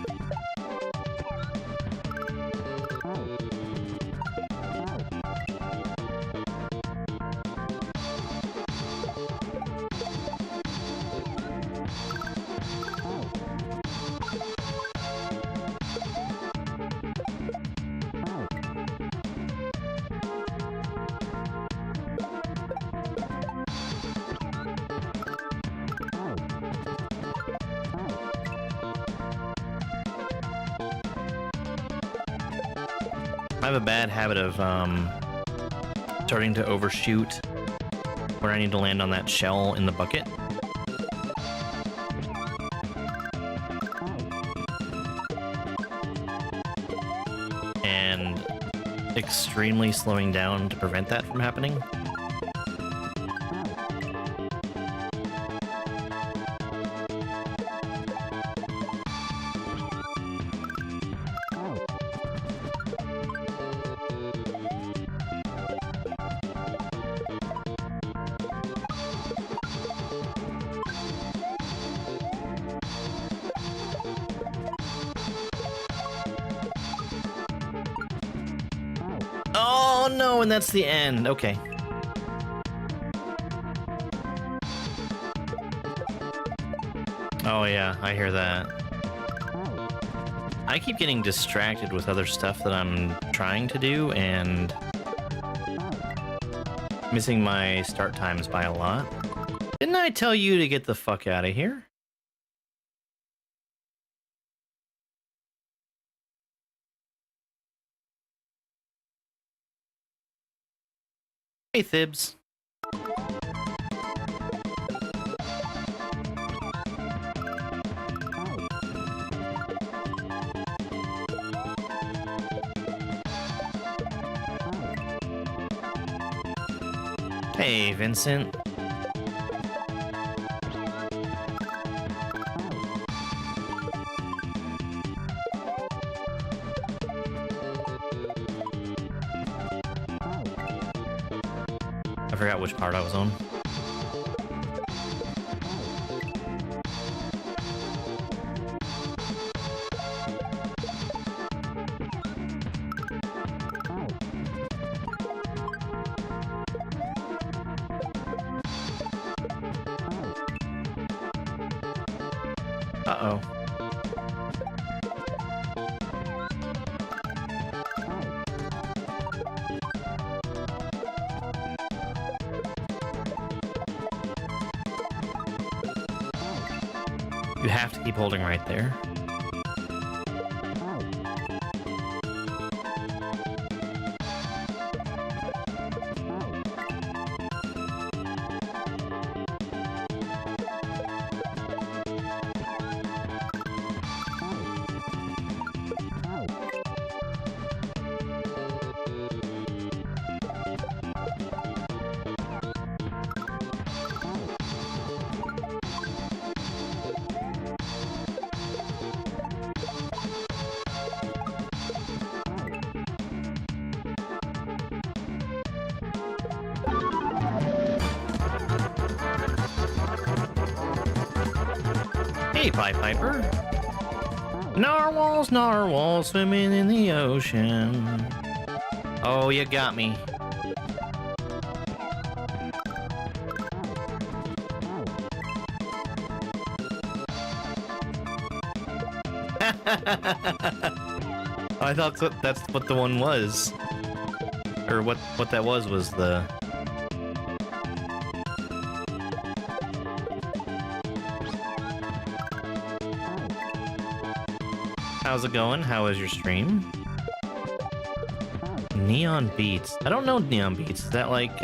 I have a bad habit of starting to overshoot where I need to land on that shell in the bucket. And extremely slowing down to prevent that from happening. Oh no, and that's the end. Okay. Oh yeah, I hear that. I keep getting distracted with other stuff that I'm trying to do and missing my start times by a lot. Didn't I tell you to get the fuck out of here? Hey, Thibs. Hey, Vincent. I forgot which part I was on. Uh-oh. You have to keep holding right there. Hey, Pied Piper. Narwhals, narwhals, swimming in the ocean. Oh, you got me. I thought that's what the one was. Or what that was the... How's it going? How is your stream? Neon Beats. I don't know Neon Beats. Is that like,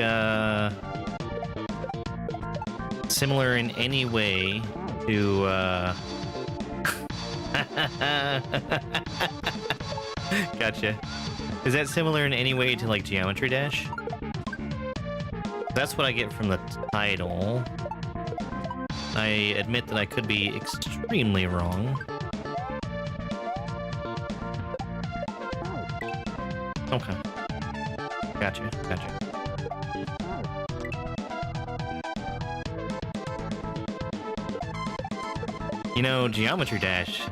similar in any way to Gotcha. Is that similar in any way to like Geometry Dash? That's what I get from the title. I admit that I could be extremely wrong. Okay. Gotcha. You know, Geometry Dash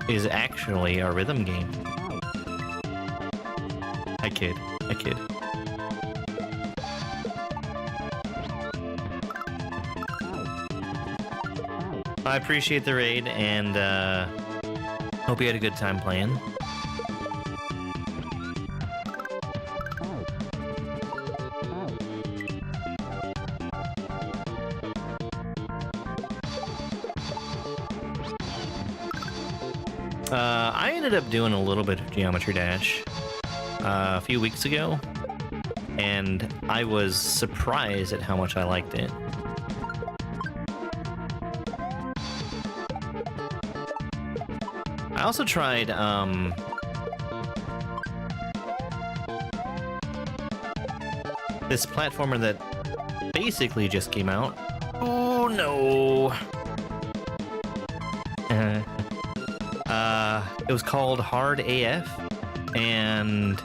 is actually a rhythm game. I kid. I appreciate the raid and hope you had a good time playing. I ended up doing a little bit of Geometry Dash a few weeks ago, and I was surprised at how much I liked it. I also tried this platformer that basically just came out. Oh no! It was called Hard AF, and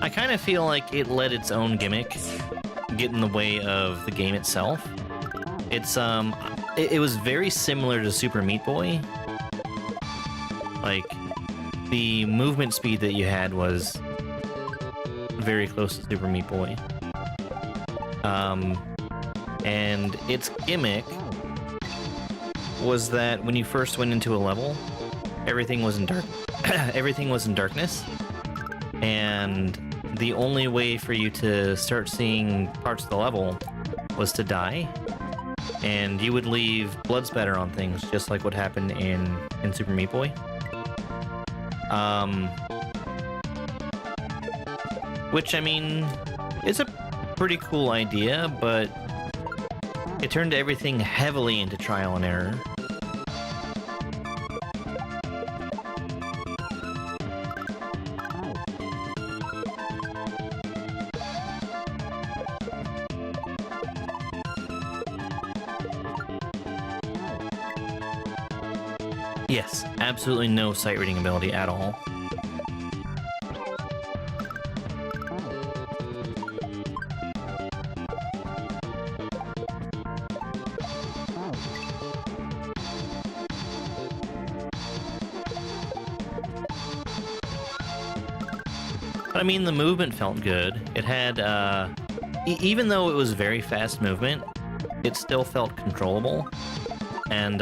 I kind of feel like it let its own gimmick get in the way of the game itself. It's it was very similar to Super Meat Boy. Like, the movement speed that you had was very close to Super Meat Boy. And its gimmick was that when you first went into a level, everything was in darkness, and the only way for you to start seeing parts of the level was to die, and you would leave blood spatter on things, just like what happened in Super Meat Boy. Which, I mean, is a pretty cool idea, but it turned everything heavily into trial and error. Yes, absolutely no sight reading ability at all. But I mean, the movement felt good. It had, even though it was very fast movement, it still felt controllable. And,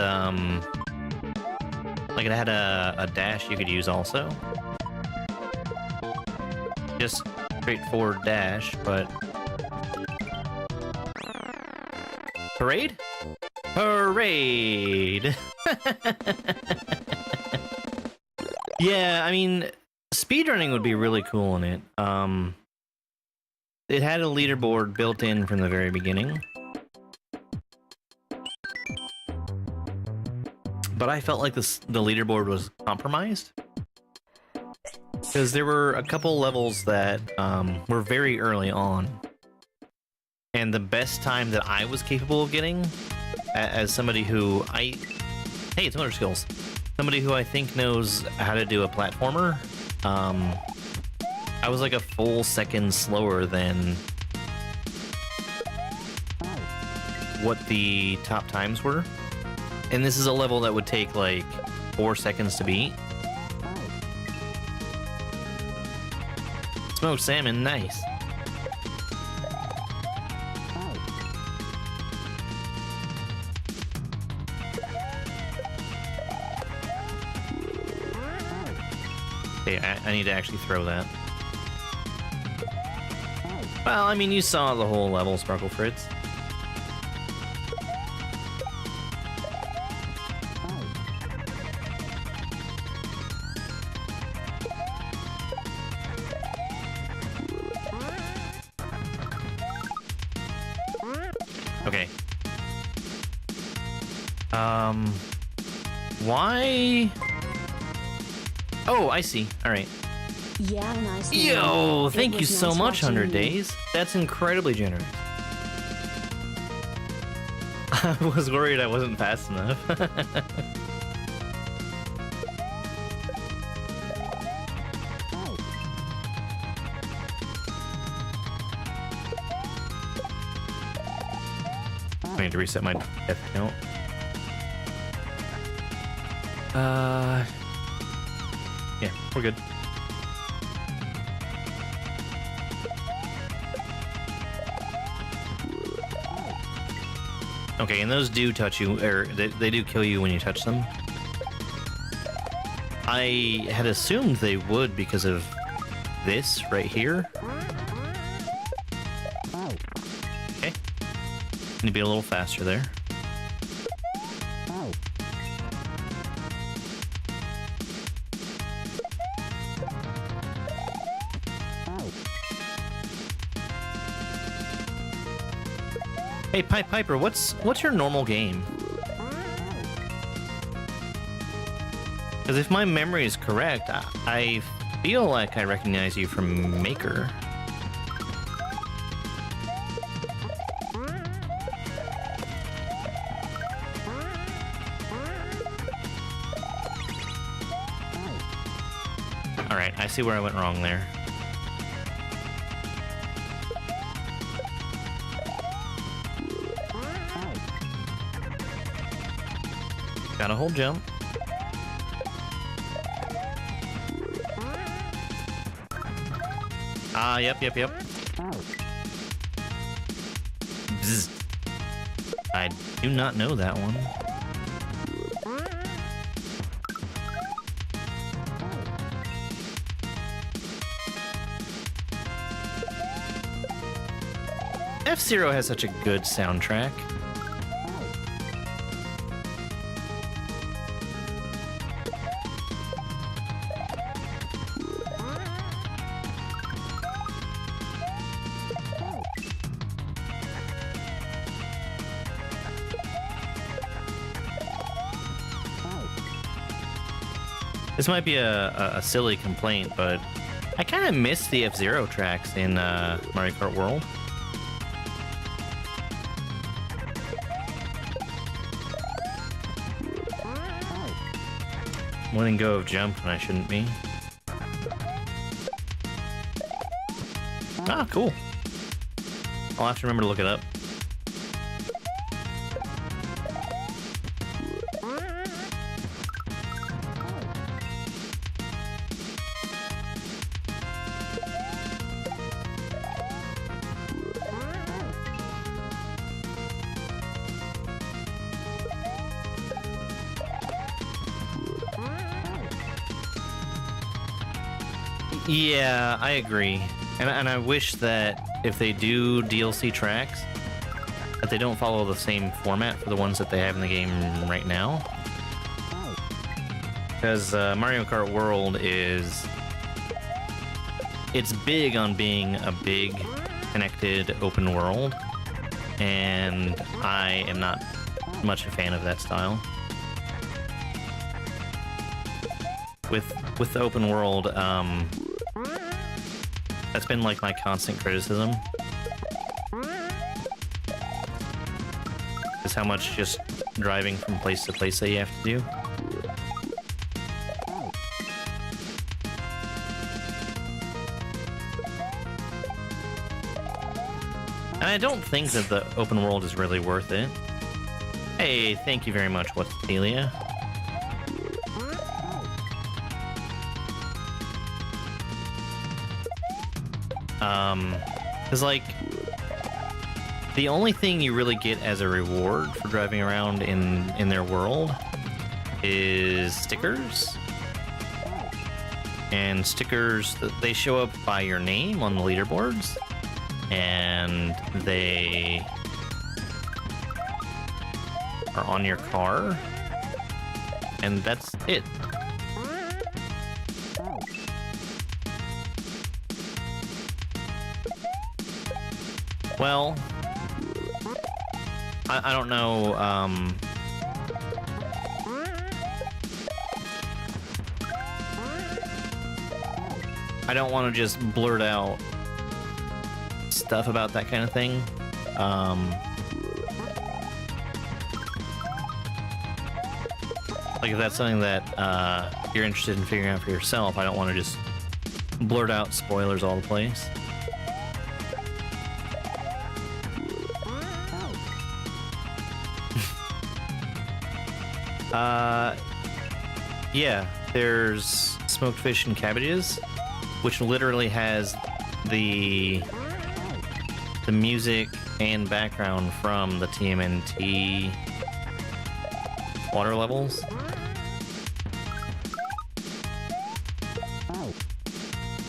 like, it had a dash you could use also. Just straightforward dash, but... Parade? Parade! Yeah, I mean, speedrunning would be really cool in it. It had a leaderboard built in from the very beginning. But I felt like the leaderboard was compromised. Because there were a couple levels that were very early on. And the best time that I was capable of getting, as somebody who hey, it's motor skills. Somebody who I think knows how to do a platformer, I was like a full second slower than what the top times were. And this is a level that would take like 4 seconds to beat. Smoked salmon, nice. Okay, I need to actually throw that. Well, I mean, you saw the whole level, Sparkle Fritz. Why? Oh, I see. All right. Yeah, nice. Yo, It thank you was so nice much, watching 100 you. days. That's incredibly generous. I was worried I wasn't fast enough. I need to reset my death count. Yeah, we're good. Okay, and those do touch you, or they do kill you when you touch them. I had assumed they would because of this right here. Okay. Need to be a little faster there. Hey, Piper, what's your normal game? Because if my memory is correct, I feel like I recognize you from Maker. Alright, I see where I went wrong there. Got a whole jump. Ah, yep. Bzz. I do not know that one. F-Zero has such a good soundtrack. This might be a silly complaint, but I kind of miss the F-Zero tracks in Mario Kart World. Letting go of jump when I shouldn't be. Ah, cool. I'll have to remember to look it up. Yeah, I agree. And I wish that if they do DLC tracks, that they don't follow the same format for the ones that they have in the game right now. Because Mario Kart World it's big on being a big, connected, open world. And I am not much a fan of that style. With the open world, that's been like my constant criticism. Is how much just driving from place to place that you have to do. And I don't think that the open world is really worth it. Hey, thank you very much, what's Celia? Cause like, the only thing you really get as a reward for driving around in their world is stickers. And stickers, they show up by your name on the leaderboards, and they are on your car, and that's it. Well, I don't know I don't want to just blurt out stuff about that kind of thing. Like if that's something that you're interested in figuring out for yourself, I don't want to just blurt out spoilers all the place. Yeah, there's smoked fish and cabbages, which literally has the music and background from the TMNT water levels.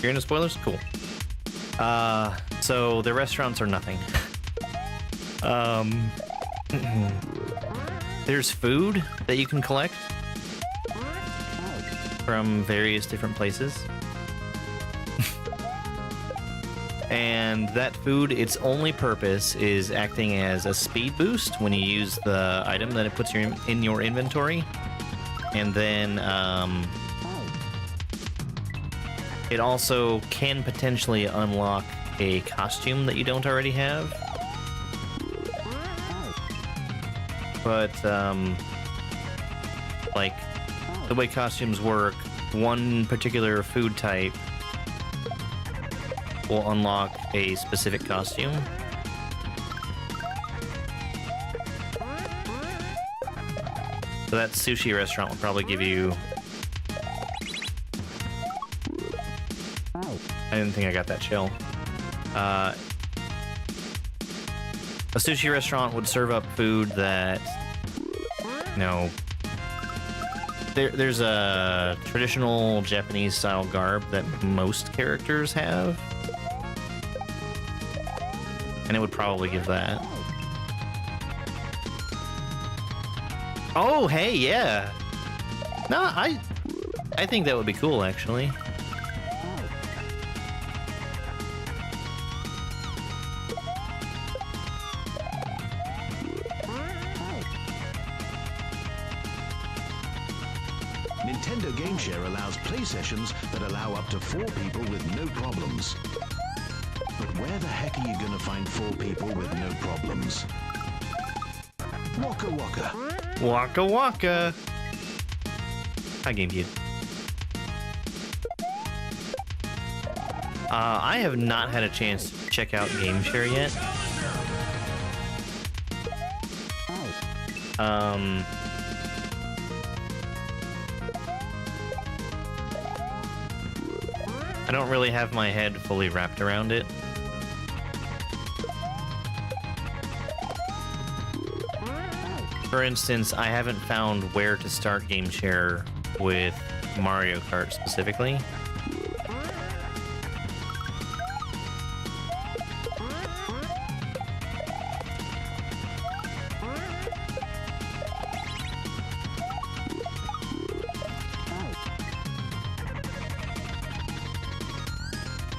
You're into spoilers? Cool. So the restaurants are nothing. There's food that you can collect from various different places. And that food, its only purpose is acting as a speed boost when you use the item that it puts in your inventory. And then it also can potentially unlock a costume that you don't already have. But like the way costumes work, one particular food type will unlock a specific costume. So that sushi restaurant will probably give you... I didn't think I got that chill. A sushi restaurant would serve up food that, you know, there's a traditional Japanese style garb that most characters have, and it would probably give that. Oh, hey, yeah. No, I think that would be cool, actually. Nintendo Game Share allows play sessions that allow up to 4 people with no problems. But where the heck are you going to find 4 people with no problems? Waka Waka. Waka Waka. Hi, GameCube. I have not had a chance to check out Game Share yet. I don't really have my head fully wrapped around it. For instance, I haven't found where to start Game Share with Mario Kart specifically.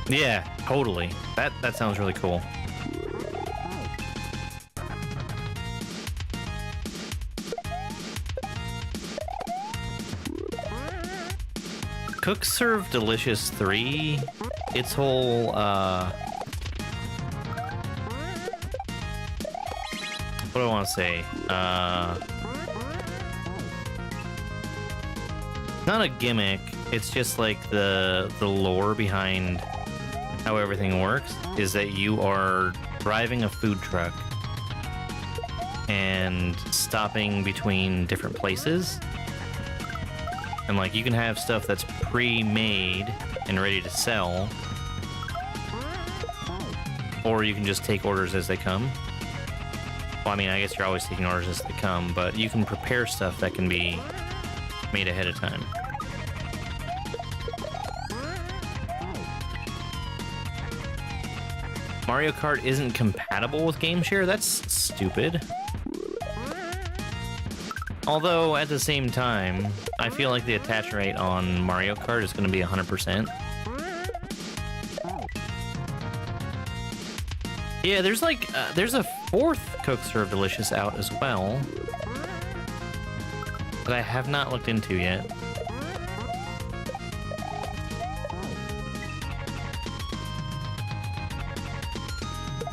Yeah, totally. That sounds really cool. Cook Serve Delicious 3, its whole, what do I want to say? Not a gimmick, it's just like the lore behind how everything works, is that you are driving a food truck and stopping between different places. And like you can have stuff that's pre-made and ready to sell, or you can just take orders as they come. Well, I mean, I guess you're always taking orders as they come, but you can prepare stuff that can be made ahead of time. Mario Kart isn't compatible with Game Share? That's stupid. Although, at the same time, I feel like the attach rate on Mario Kart is going to be 100%. Yeah, there's like, there's a 4th Cook Serve Delicious out as well, that I have not looked into yet.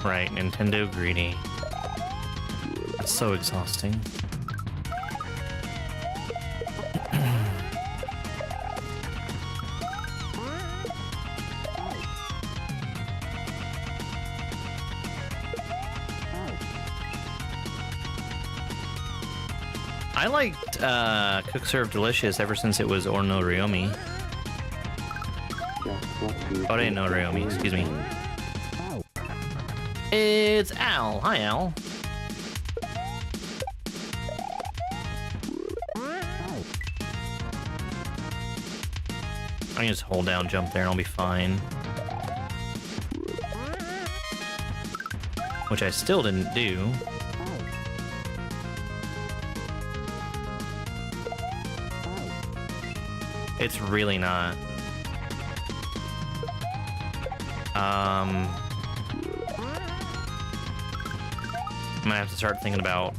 Right, Nintendo greedy. That's so exhausting. I liked Cook Serve Delicious ever since it was Or no Ryomi. Ore no Ryomi, excuse me. It's Al. Hi, Al. I can just hold down jump there and I'll be fine. Which I still didn't do. It's really not. I'm gonna have to start thinking about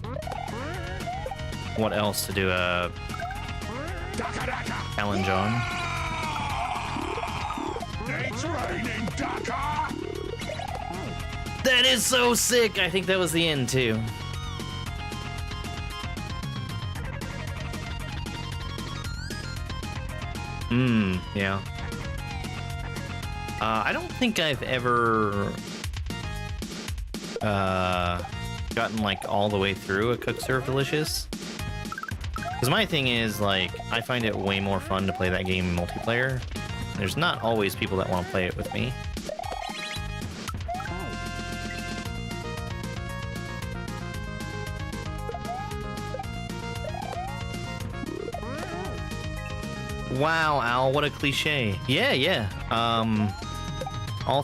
what else to do a challenge on. It's raining, Ducker! That is so sick! I think that was the end too. Yeah. I don't think I've ever gotten like all the way through a Cook Serve Delicious. Because my thing is, like, I find it way more fun to play that game in multiplayer. There's not always people that want to play it with me. Wow, Al, what a cliche. Yeah. All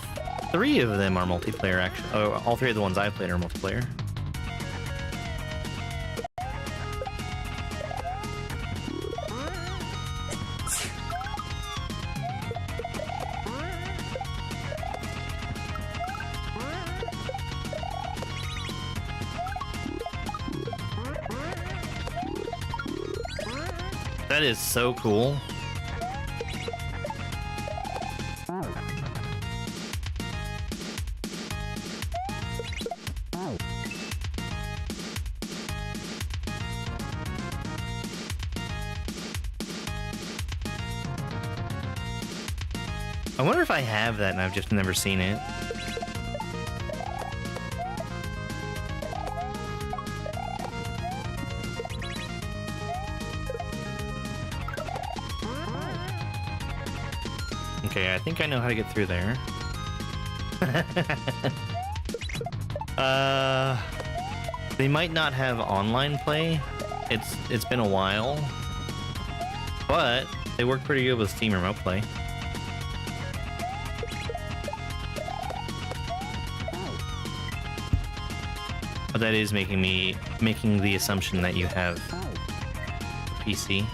three of them are multiplayer, actually. Oh, all three of the ones I've played are multiplayer. That is so cool. I wonder if I have that and I've just never seen it. Okay, I think I know how to get through there. They might not have online play. It's been a while, but they work pretty good with Steam Remote Play. But that is making the assumption that you have a PC.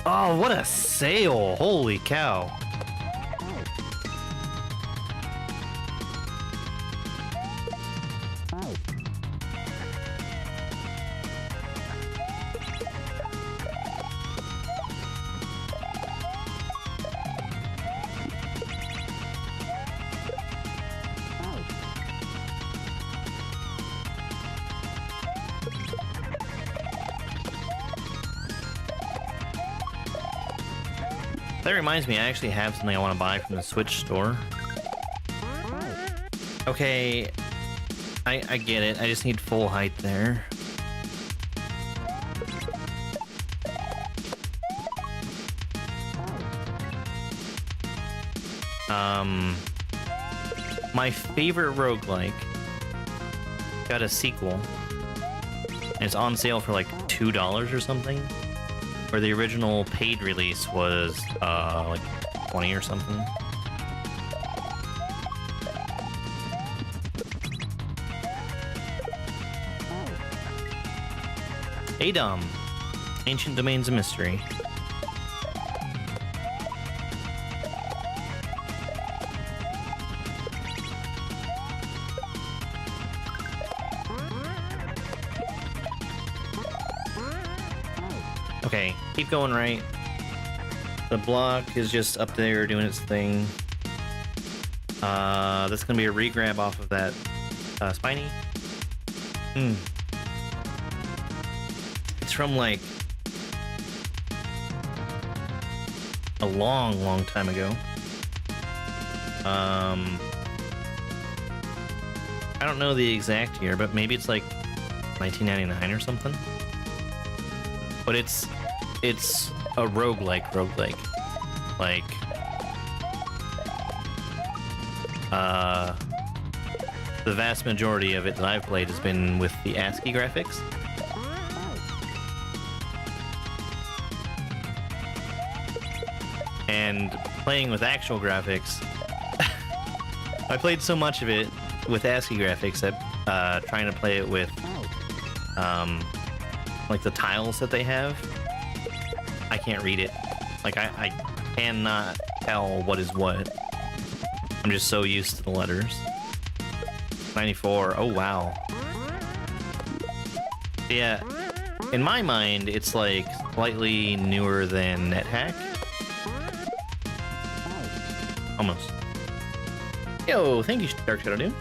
Oh, what a sale! Holy cow! That reminds me, I actually have something I want to buy from the Switch store. Okay, I get it. I just need full height there. My favorite roguelike got a sequel, and it's on sale for like $2 or something. Where the original paid release was like 20 or something. Adom. Ancient Domains of Mystery. Okay, keep going right. The block is just up there doing its thing. That's gonna be a re-grab off of that spiny. It's from like a long time ago. I don't know the exact year, but maybe it's like 1999 or something. But it's a roguelike. Like the vast majority of it that I've played has been with the ASCII graphics. And playing with actual graphics, I played so much of it with ASCII graphics that trying to play it with like the tiles that they have, I can't read it. Like I cannot tell what is what. I'm just so used to the letters. 94. Oh wow. Yeah, in my mind, it's like slightly newer than NetHack. Almost. Yo, thank you, Dark Shadow Doom.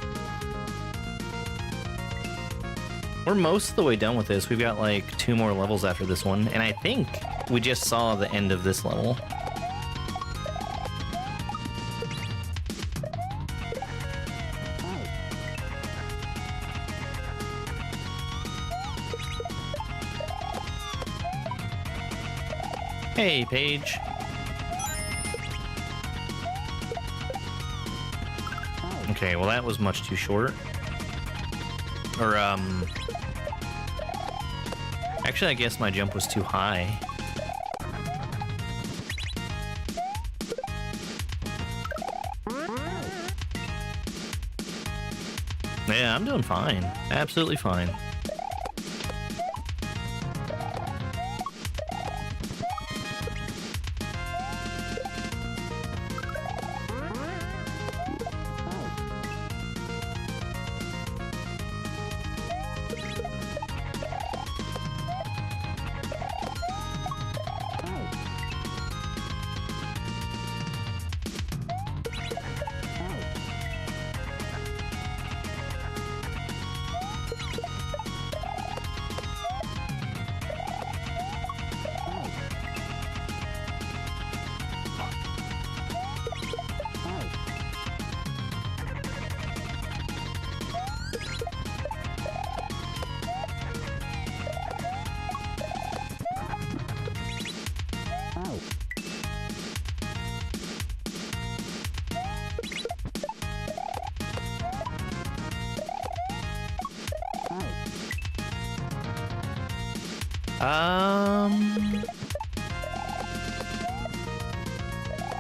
We're most of the way done with this. We've got like 2 more levels after this one, and I think we just saw the end of this level. Hey, Paige. Okay, well that was much too short. Or, actually, I guess my jump was too high. Yeah, I'm doing fine. Absolutely fine.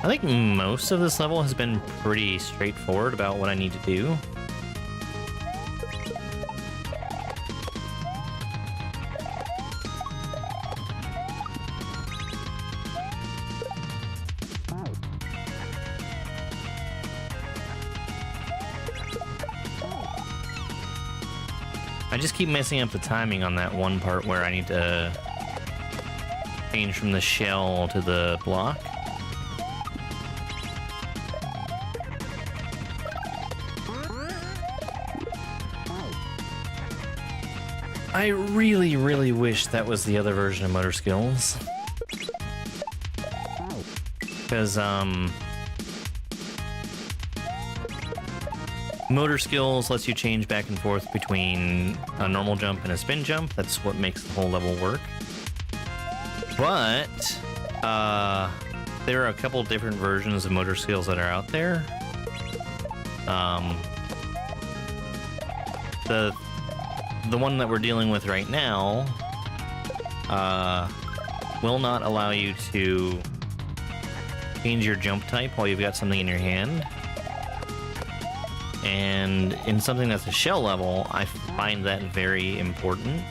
I think most of this level has been pretty straightforward about what I need to do. I just keep messing up the timing on that one part where I need to change from the shell to the block. I really, really wish that was the other version of Motor Skills. Because, Motor Skills lets you change back and forth between a normal jump and a spin jump. That's what makes the whole level work. But, there are a couple different versions of Motor Skills that are out there. The one that we're dealing with right now will not allow you to change your jump type while you've got something in your hand. And in something that's a shell level, I find that very important.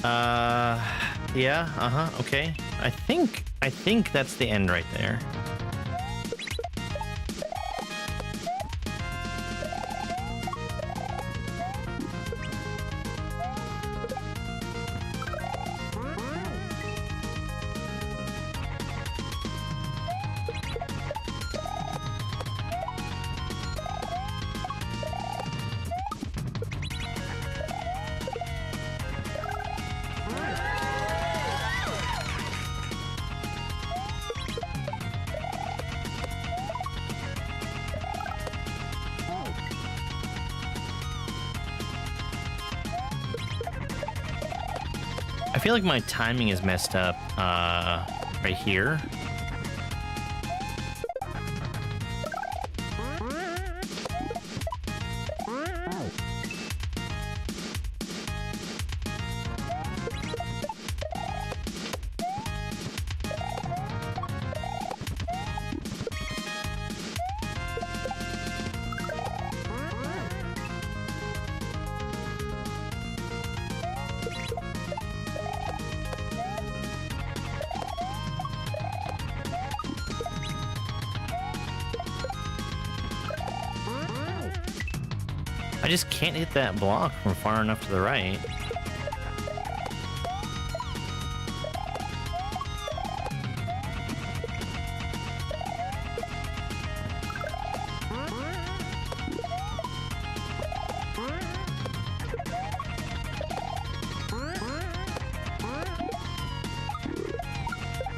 Yeah, okay. I think that's the end right there. I feel like my timing is messed up right here. I just can't hit that block from far enough to the right.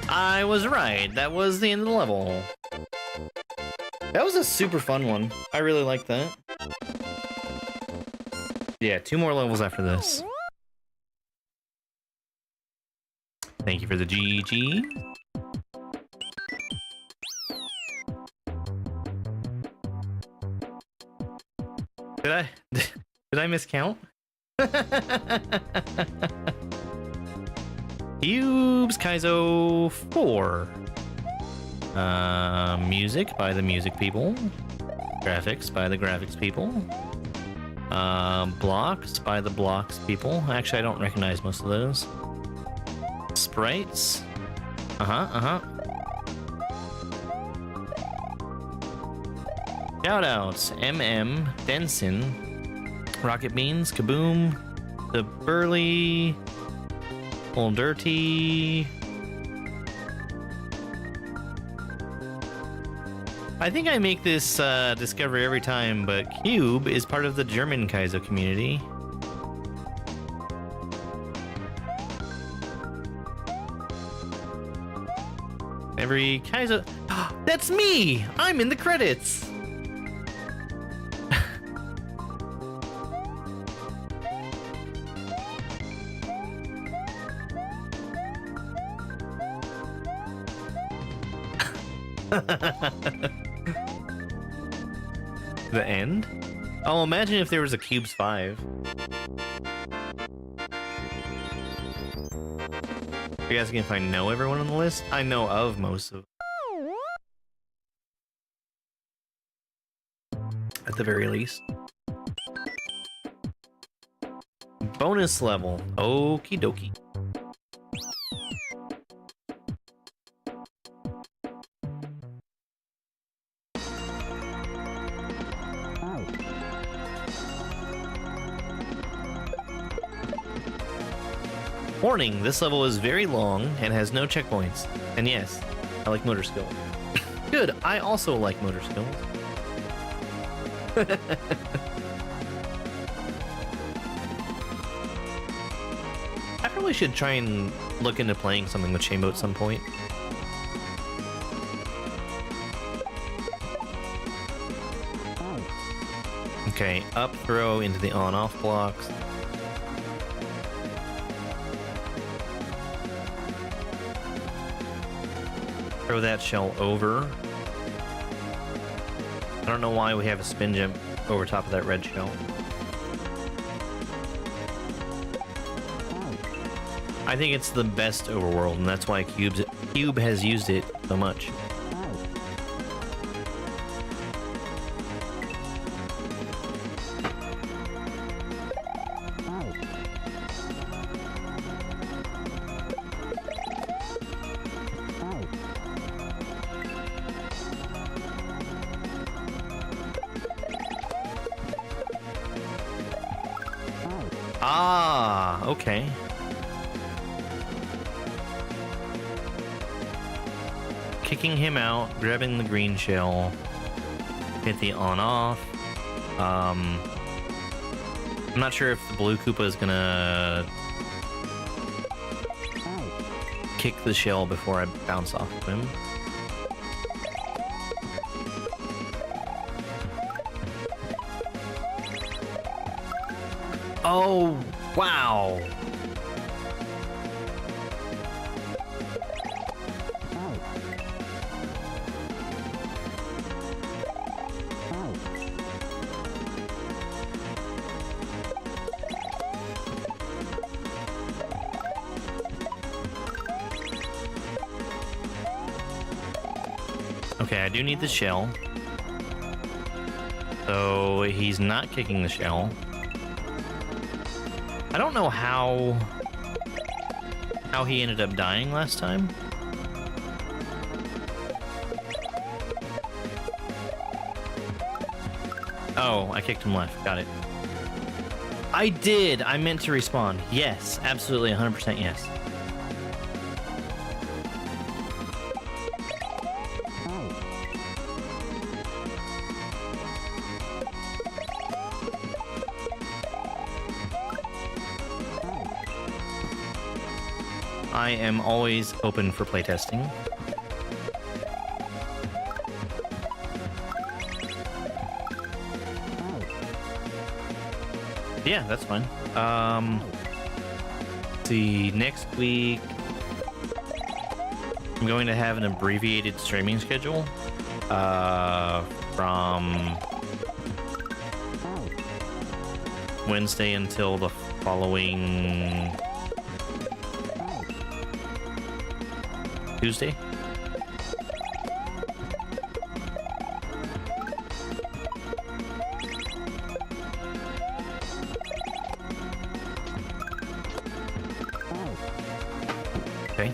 I was right. That was the end of the level. That was a super fun one. I really liked that. Yeah, 2 more levels after this. Thank you for the GG. Did I miscount? Cubes Kaizo 4. Music by the music people. Graphics by the graphics people. Blocks by the blocks people. Actually, I don't recognize most of those. Sprites. Shoutouts. MM, Denson, Rocket Beans, Kaboom, The Burly, Old Dirty. I think I make this discovery every time, but Cube is part of the German Kaizo community. Every Kaizo... That's me! I'm in the credits! The end? Oh, imagine if there was a Cubes 5. Are you asking if I know everyone on the list? I know of most of them. At the very least. Bonus level. Okie dokie. Warning, this level is very long and has no checkpoints. And yes, I like motor skill. Good, I also like motor skills. I probably should try and look into playing something with Shaimbo at some point. Okay, up throw into the on-off blocks. Throw that shell over. I don't know why we have a spin jump over top of that red shell. I think it's the best overworld, and that's why Cube has used it so much. okay. Kicking him out, grabbing the green shell, hit the on-off. I'm not sure if the blue Koopa is gonna kick the shell before I bounce off of him. Oh, wow. Okay, I do need the shell. So he's not kicking the shell. I don't know how he ended up dying last time. Oh, I kicked him left. Got it. I did. I meant to respawn. Yes, absolutely 100% yes. I am always open for playtesting. Yeah, that's fine. See, next week I'm going to have an abbreviated streaming schedule from Wednesday until the following Tuesday. Okay.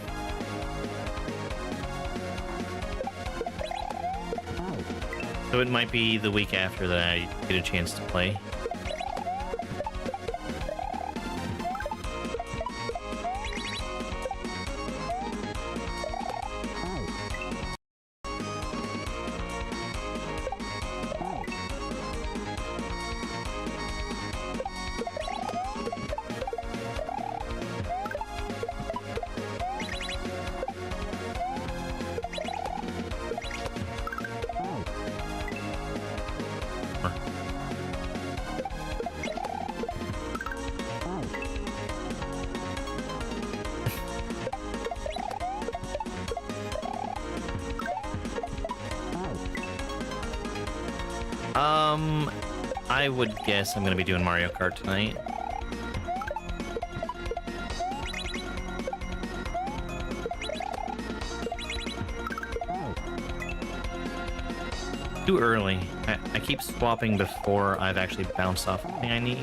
So it might be the week after that I get a chance to play. I would guess I'm gonna be doing Mario Kart tonight. Too early. I keep swapping before I've actually bounced off the thing I need.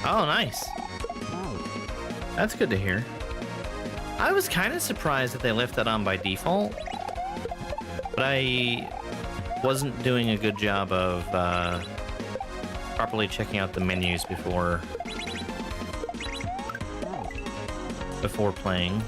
Oh, nice. That's good to hear. I was kind of surprised that they left that on by default, but I wasn't doing a good job of properly checking out the menus before playing.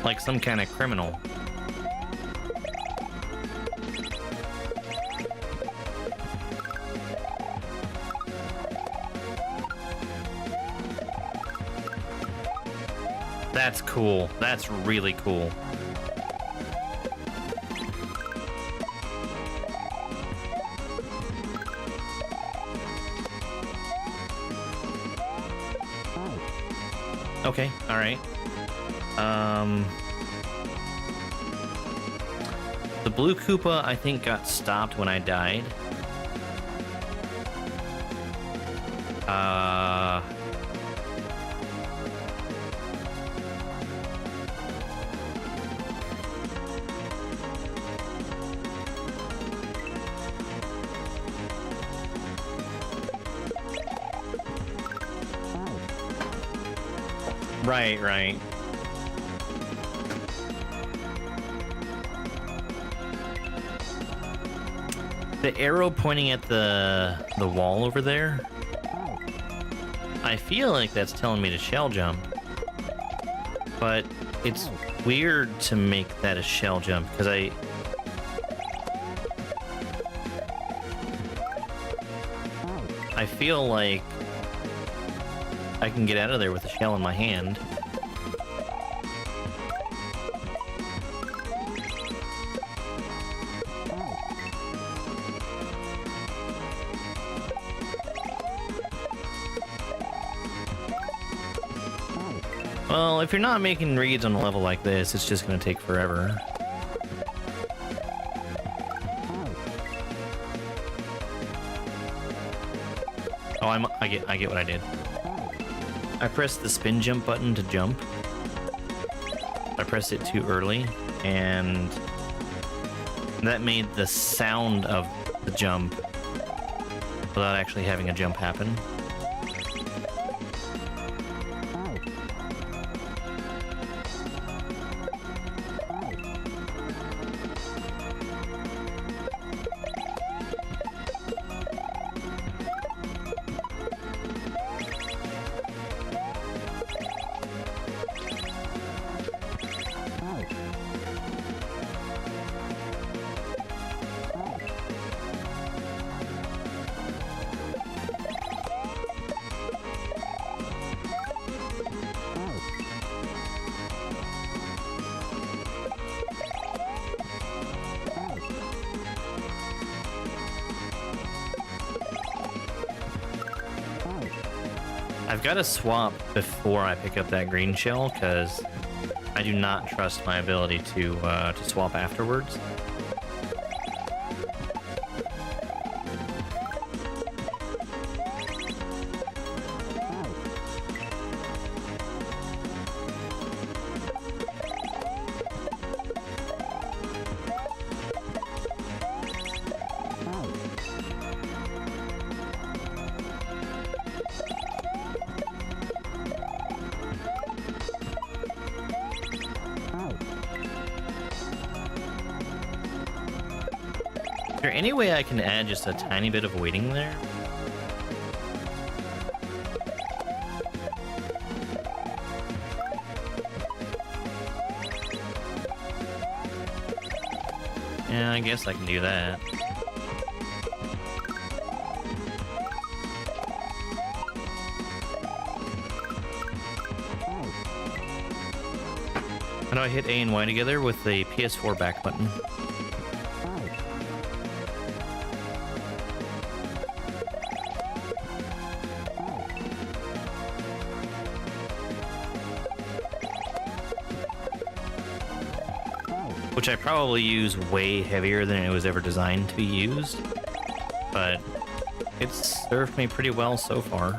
Like some kind of criminal. That's cool. That's really cool. Okay, alright. The blue Koopa, I think, got stopped when I died. Right, right. The arrow pointing at the wall over there, I feel like that's telling me to shell jump. But it's weird to make that a shell jump, because I feel like I can get out of there with a shell in my hand. Well, if you're not making reads on a level like this, it's just going to take forever. Oh, I get what I did. I pressed the spin jump button to jump. I pressed it too early, and that made the sound of the jump without actually having a jump happen. I've got to swap before I pick up that green shell, because I do not trust my ability to swap afterwards. Is there any way I can add just a tiny bit of waiting there? Yeah, I guess I can do that. How do I hit A and Y together with the PS4 back button? Which I probably use way heavier than it was ever designed to be used, but it's served me pretty well so far.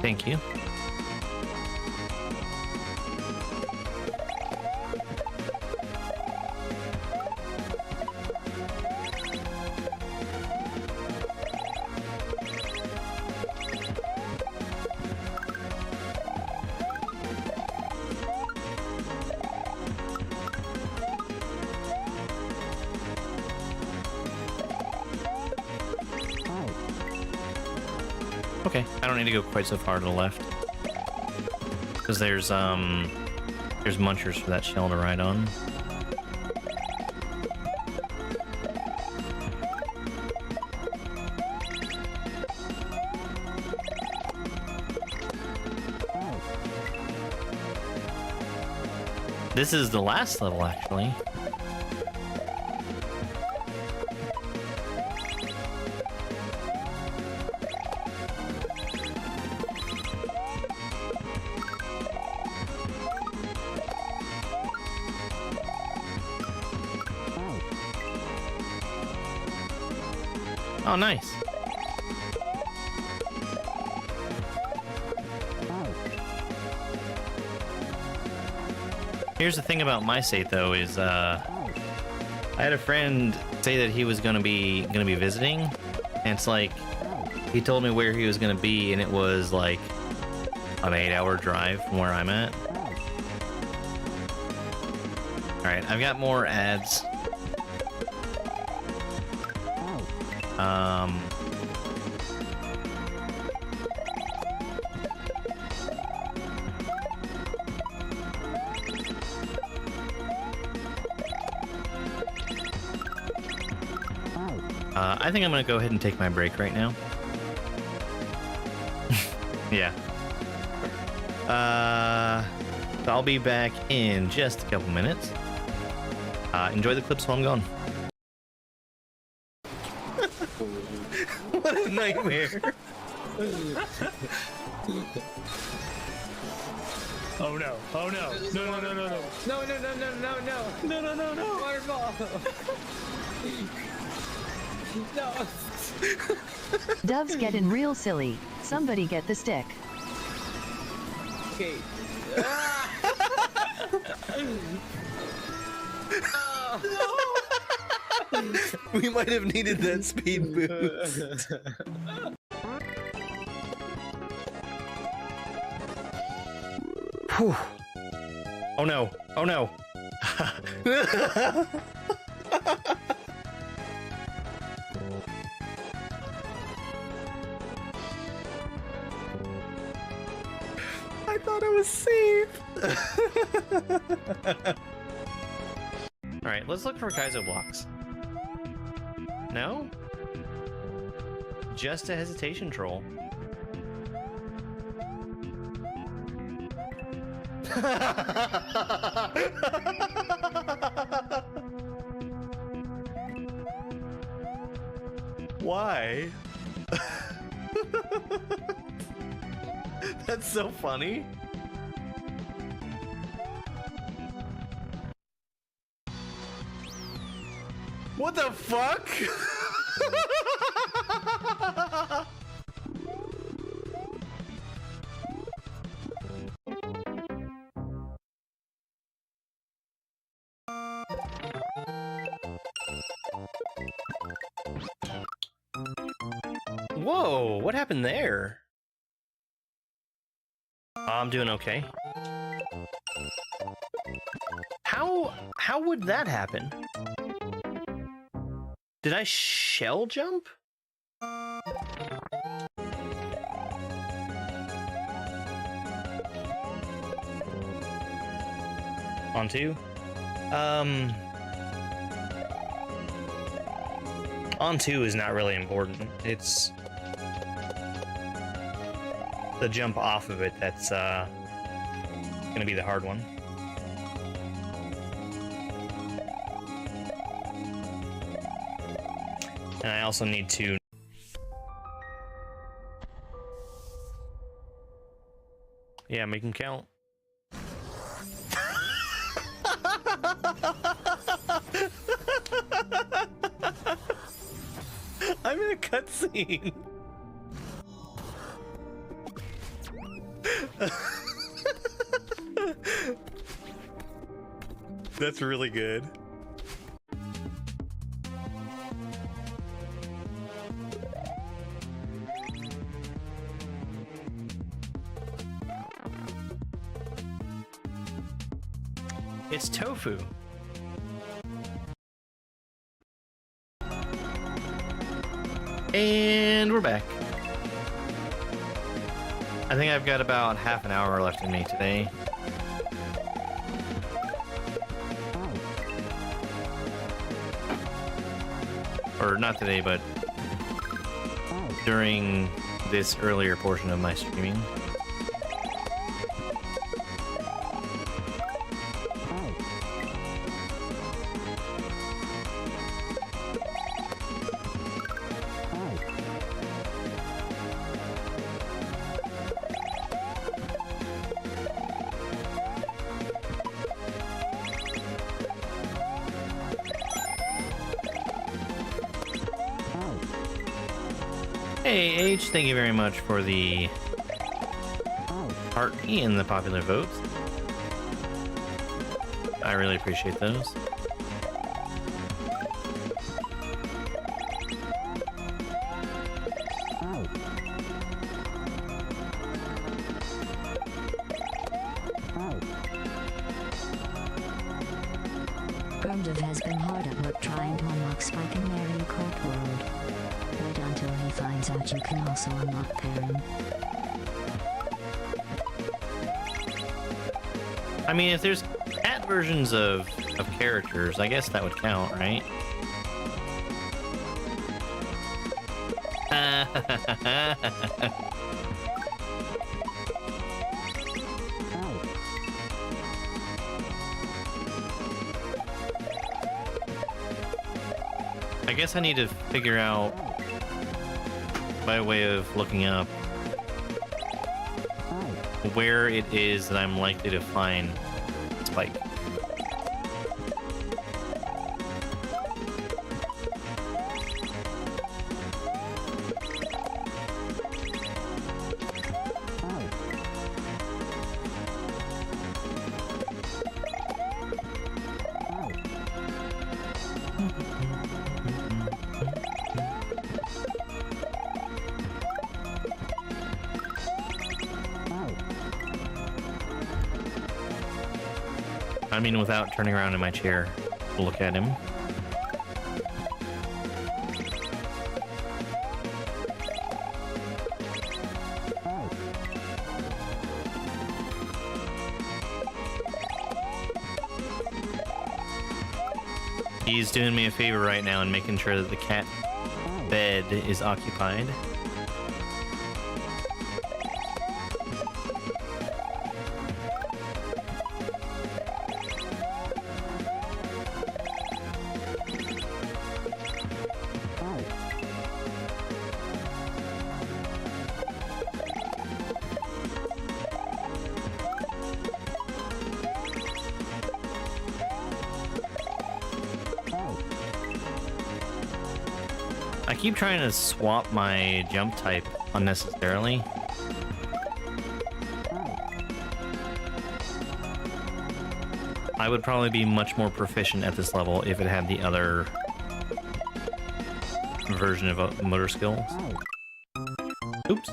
Thank you. Okay, I don't need to go quite so far to the left. Because there's munchers for that shell to ride on. This is the last level, actually. Oh, nice. Here's the thing about my state, though, is I had a friend say that he was gonna be visiting, and it's like he told me where he was gonna be, and it was like an 8-hour drive from where I'm at. All right, I've got more ads. I think I'm gonna go ahead and take my break right now. Yeah. I'll be back in just a couple minutes. Enjoy the clips while I'm gone. What a nightmare. Oh no, oh no. No, no, no, no, no. No, no, no, no, no, no. No, no, no, no. Waterfall. No. Dove's getting real silly. Somebody get the stick. Okay. We might have needed that speed boost. Whew. Oh no, oh no. I thought I was safe. Alright, let's look for Kaizo blocks. No? Just a hesitation troll. Why? That's so funny. What the fuck? Whoa, what happened there? I'm doing okay. How would that happen? Did I shell jump? On two? On two is not really important. It's the jump off of it that's gonna be the hard one. And I also need to... Yeah, make them count. I'm in a cutscene. That's really good. It's tofu. And we're back. I think I've got about half an hour left in me today. Or not today, but during this earlier portion of my streaming. Hey H, thank you very much for the heart and the popular votes. I really appreciate those. Grumdev has been hard at work trying to unlock Spike in Mario Kart World. Wait until he finds out you can also unlock pairing. I mean, if there's cat versions of characters, I guess that would count, right? I guess I need to figure out, by way of looking up, where it is that I'm likely to find Spike. I mean, without turning around in my chair to look at him. He's doing me a favor right now and making sure that the cat bed is occupied. I keep trying to swap my jump type unnecessarily. I would probably be much more proficient at this level if it had the other version of motor skills. Oops.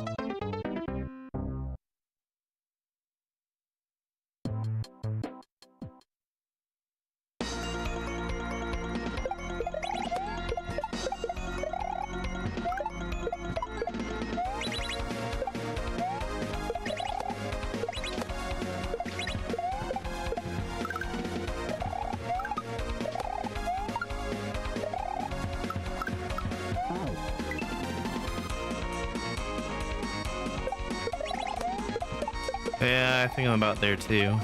Yeah, I think I'm about there too.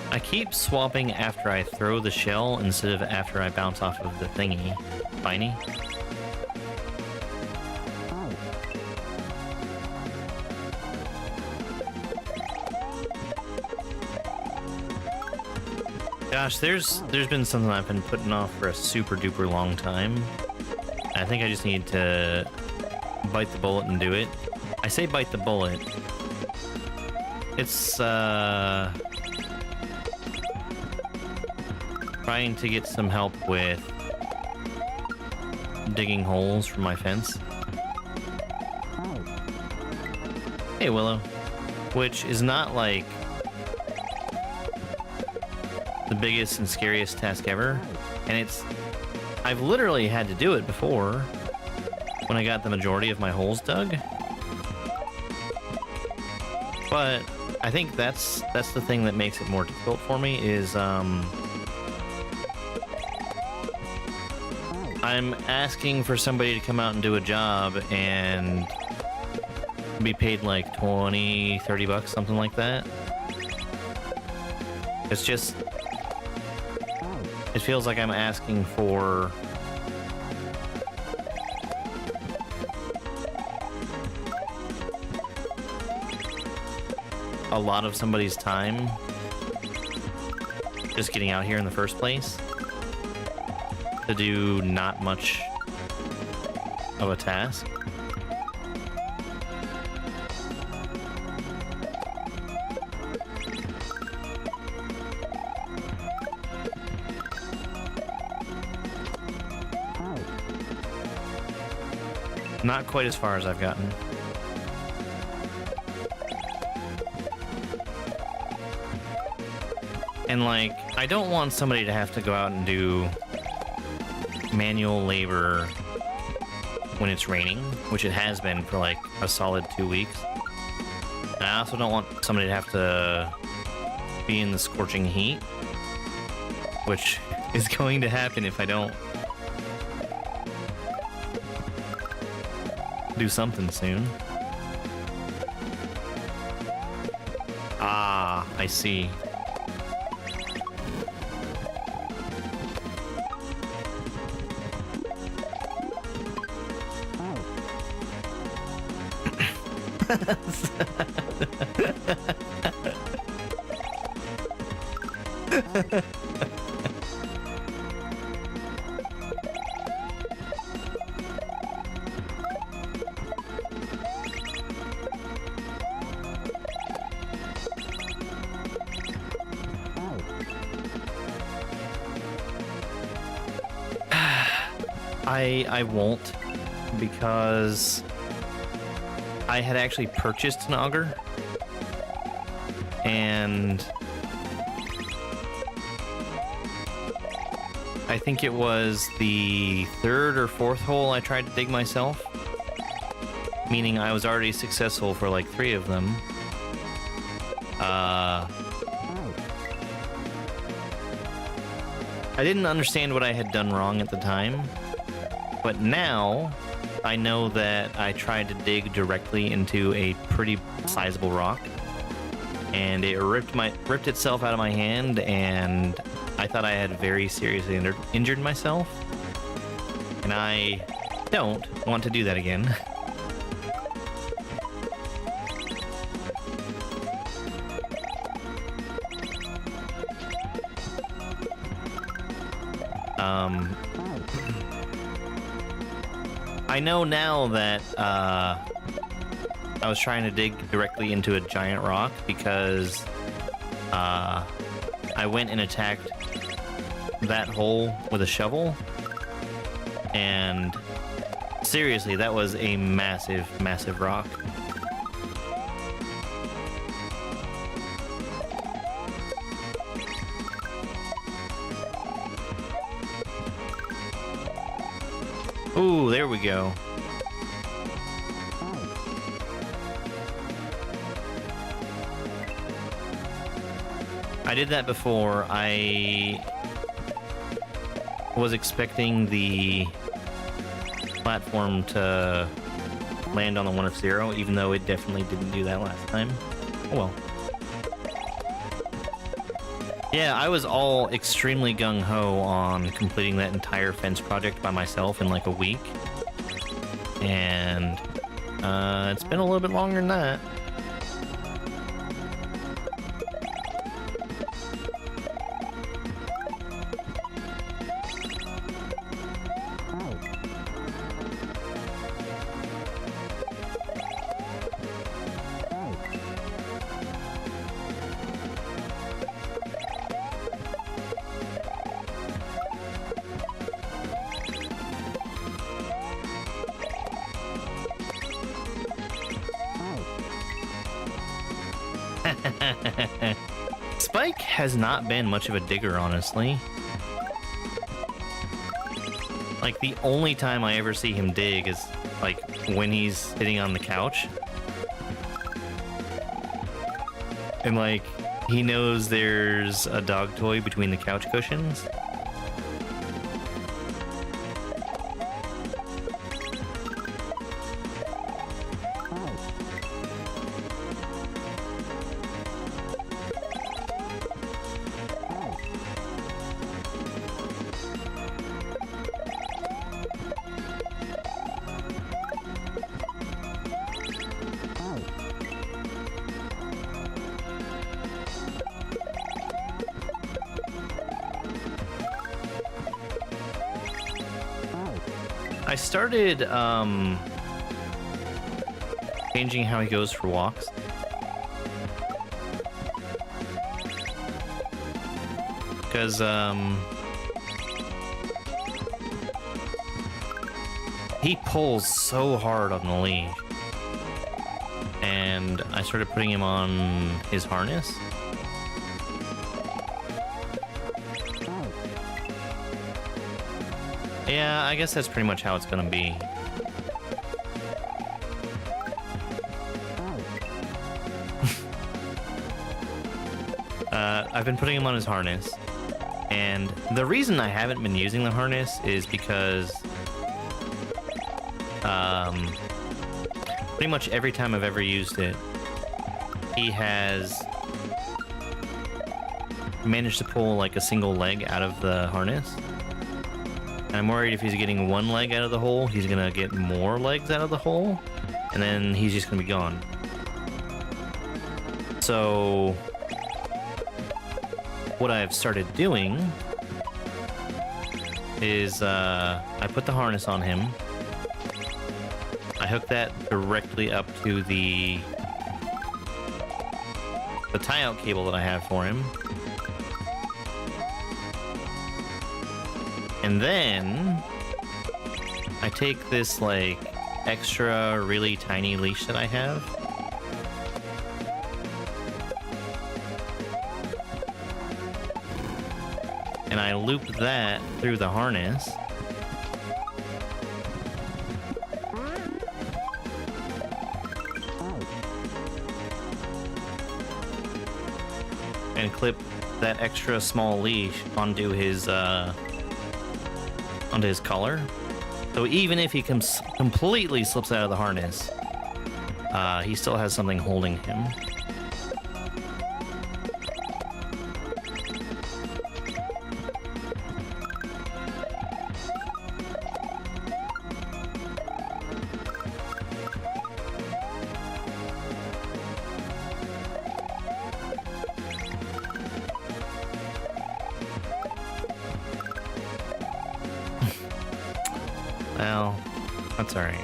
I keep swapping after I throw the shell instead of after I bounce off of the thingy. Spiny. Gosh, there's been something I've been putting off for a super duper long time. I think I just need to bite the bullet and do it. I say bite the bullet. It's trying to get some help with digging holes for my fence. Hey, Willow. Which is not like the biggest and scariest task ever. And I've literally had to do it before when I got the majority of my holes dug. But I think that's the thing that makes it more difficult for me is I'm asking for somebody to come out and do a job and be paid like 20, 30 bucks, something like that. It's just, it feels like I'm asking for a lot of somebody's time just getting out here in the first place to do not much of a task. Not quite as far as I've gotten. And like, I don't want somebody to have to go out and do manual labor when it's raining, which it has been for like a solid 2 weeks. And I also don't want somebody to have to be in the scorching heat, which is going to happen if I don't do something soon. Ah, I see. I won't, because I had actually purchased an auger, and I think it was the third or fourth hole I tried to dig myself, meaning I was already successful for like 3 of them. I didn't understand what I had done wrong at the time, but now I know that I tried to dig directly into a pretty sizable rock, and it ripped itself out of my hand, and I thought I had very seriously injured myself, and I don't want to do that again. I know now that I was trying to dig directly into a giant rock because I went and attacked that hole with a shovel, and seriously, that was a massive, massive rock. Ooh, there we go. I did that before. I was expecting the platform to land on the 1 of 0, even though it definitely didn't do that last time. Oh well. Yeah, I was all extremely gung-ho on completing that entire fence project by myself in like a week. And it's been a little bit longer than that. Spike has not been much of a digger, honestly. Like, the only time I ever see him dig is, like, when he's sitting on the couch. And, like, he knows there's a dog toy between the couch cushions. I started changing how he goes for walks. Because he pulls so hard on the leash. And I started putting him on his harness. Yeah, I guess that's pretty much how it's gonna be. I've been putting him on his harness, and the reason I haven't been using the harness is because pretty much every time I've ever used it, he has managed to pull like a single leg out of the harness. I'm worried if he's getting one leg out of the hole, he's gonna get more legs out of the hole, and then he's just gonna be gone. So, what I've started doing is I put the harness on him. I hook that directly up to the tie-out cable that I have for him. And then I take this like extra really tiny leash that I have, and I loop that through the harness, and clip that extra small leash onto his collar. So even if he completely slips out of the harness, he still has something holding him. Well, that's alright.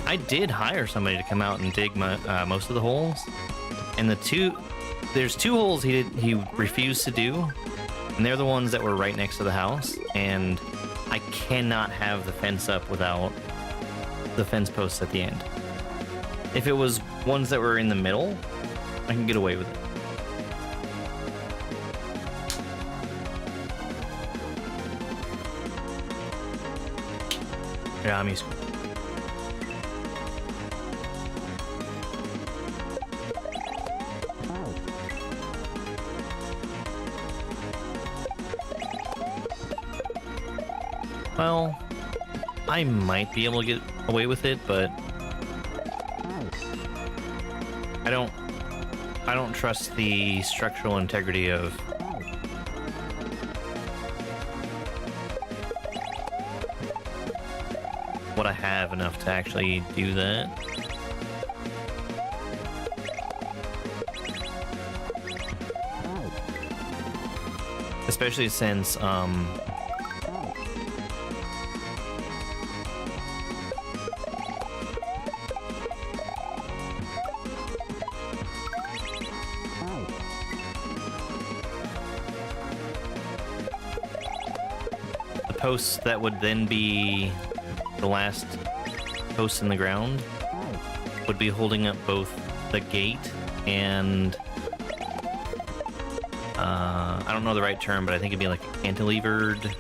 I did hire somebody to come out and dig most of the holes, and there's two holes he refused to do, and they're the ones that were right next to the house, and I cannot have the fence up without the fence posts at the end. If it was ones that were in the middle, I can get away with it. Yeah, I'm used to it. Well, I might be able to get away with it, but I don't trust the structural integrity of what I have enough to actually do that. Especially since the posts that would then be the last post in the ground would be holding up both the gate and I don't know the right term, but I think it'd be like a cantilevered.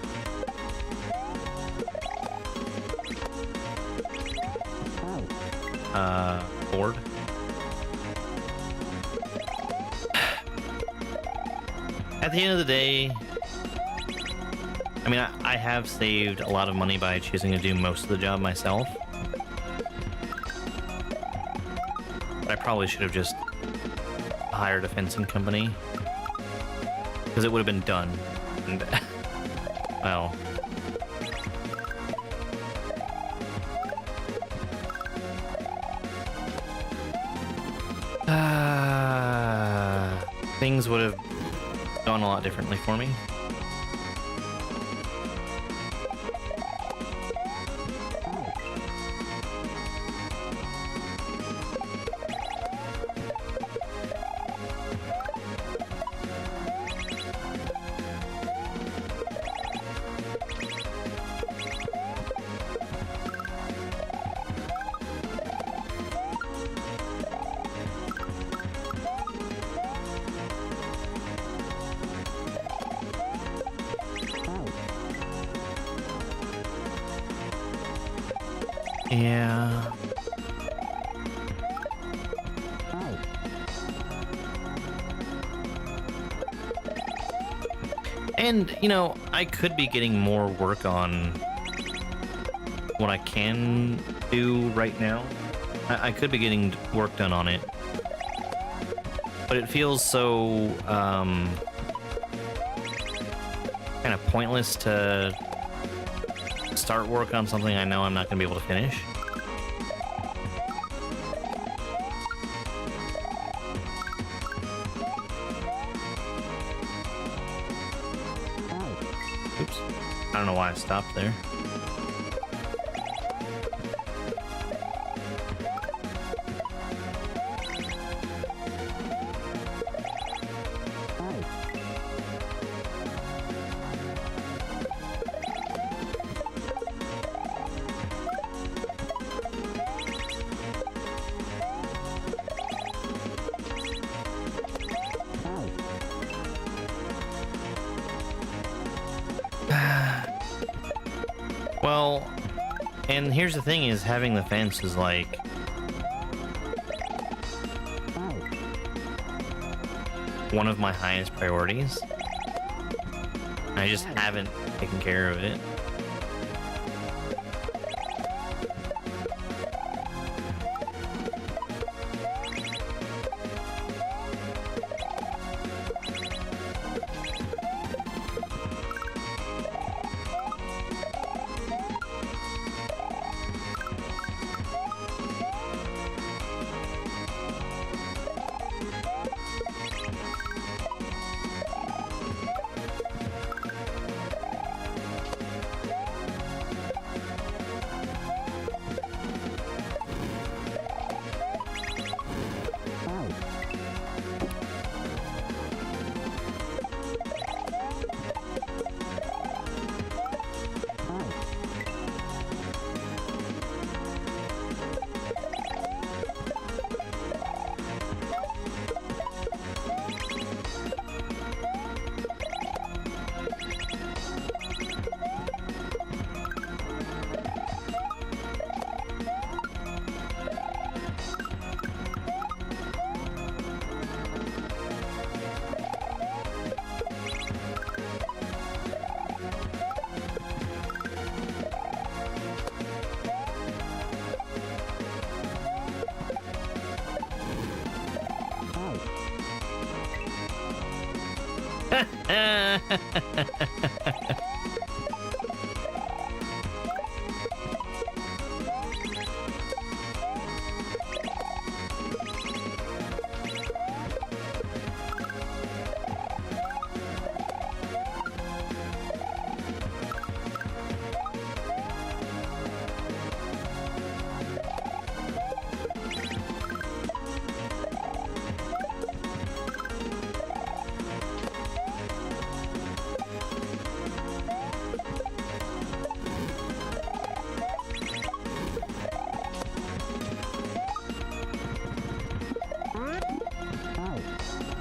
Board. At the end of the day, I mean, I have saved a lot of money by choosing to do most of the job myself. But I probably should have just hired a fencing company. Because it would have been done. And, well... things would have gone a lot differently for me. Yeah. And, you know, I could be getting more work on what I can do right now. I could be getting work done on it. But it feels so, kind of pointless to start work on something I know I'm not going to be able to finish. Oops. I don't know why I stopped there. Well, and here's the thing is having the fence is like one of my highest priorities. I just haven't taken care of it.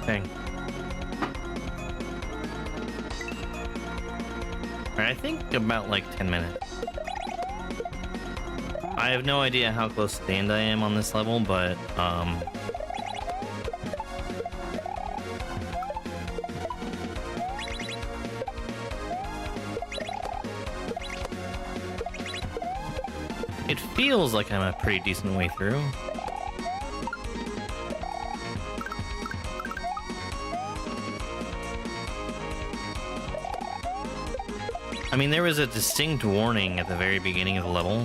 Dang. I think about like 10 minutes. I have no idea how close to the end I am on this level, but it feels like I'm a pretty decent way through. I mean, there was a distinct warning at the very beginning of the level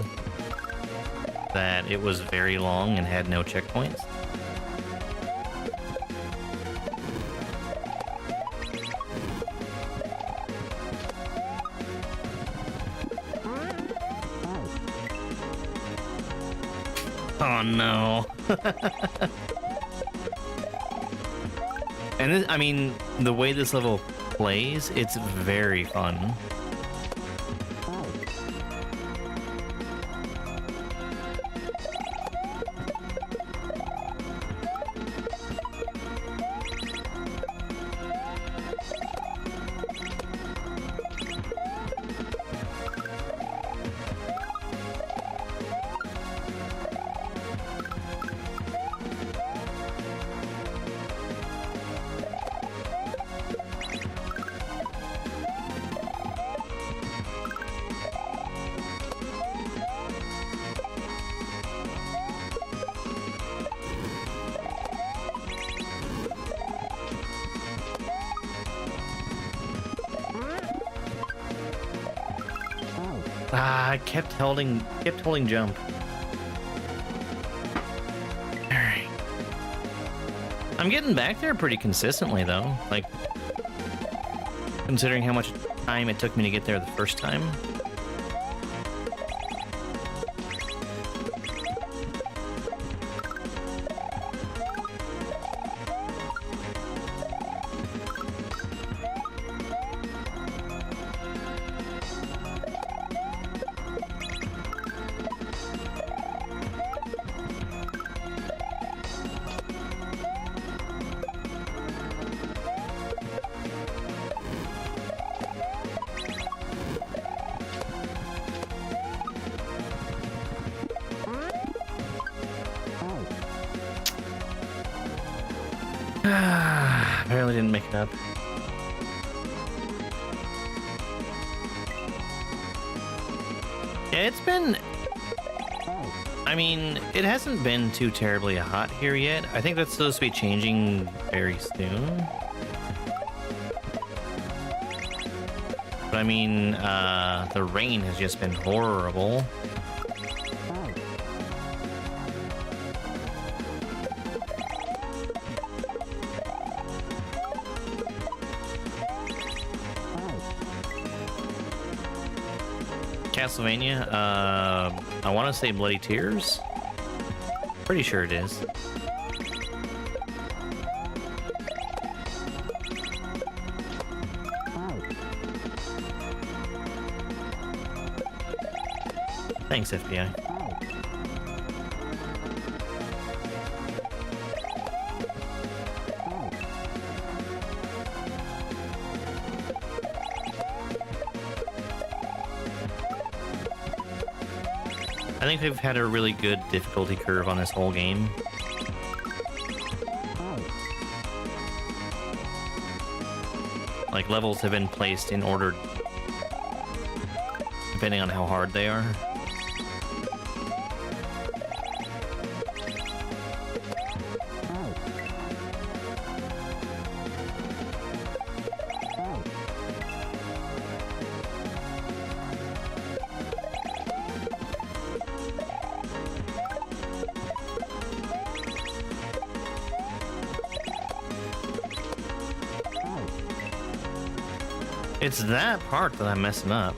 that it was very long and had no checkpoints. Oh no. And this, I mean, the way this level plays, it's very fun. I kept holding jump. Alright. I'm getting back there pretty consistently though. Like, considering how much time it took me to get there the first time. Apparently didn't make it up. Yeah, it's been... I mean, it hasn't been too terribly hot here yet. I think that's supposed to be changing very soon. But I mean, the rain has just been horrible. Castlevania, I want to say Bloody Tears. Pretty sure it is. Thanks, FBI. I think they've had a really good difficulty curve on this whole game. Like, levels have been placed in order depending on how hard they are. It's that part that I'm messing up.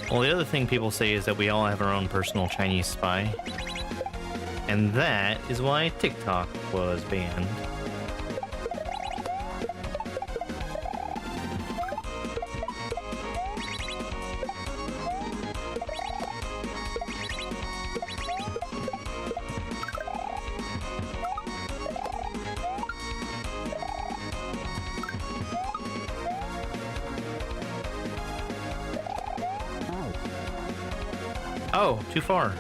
Well, the other thing people say is that we all have our own personal Chinese spy. And that is why TikTok was banned. Oh, too far.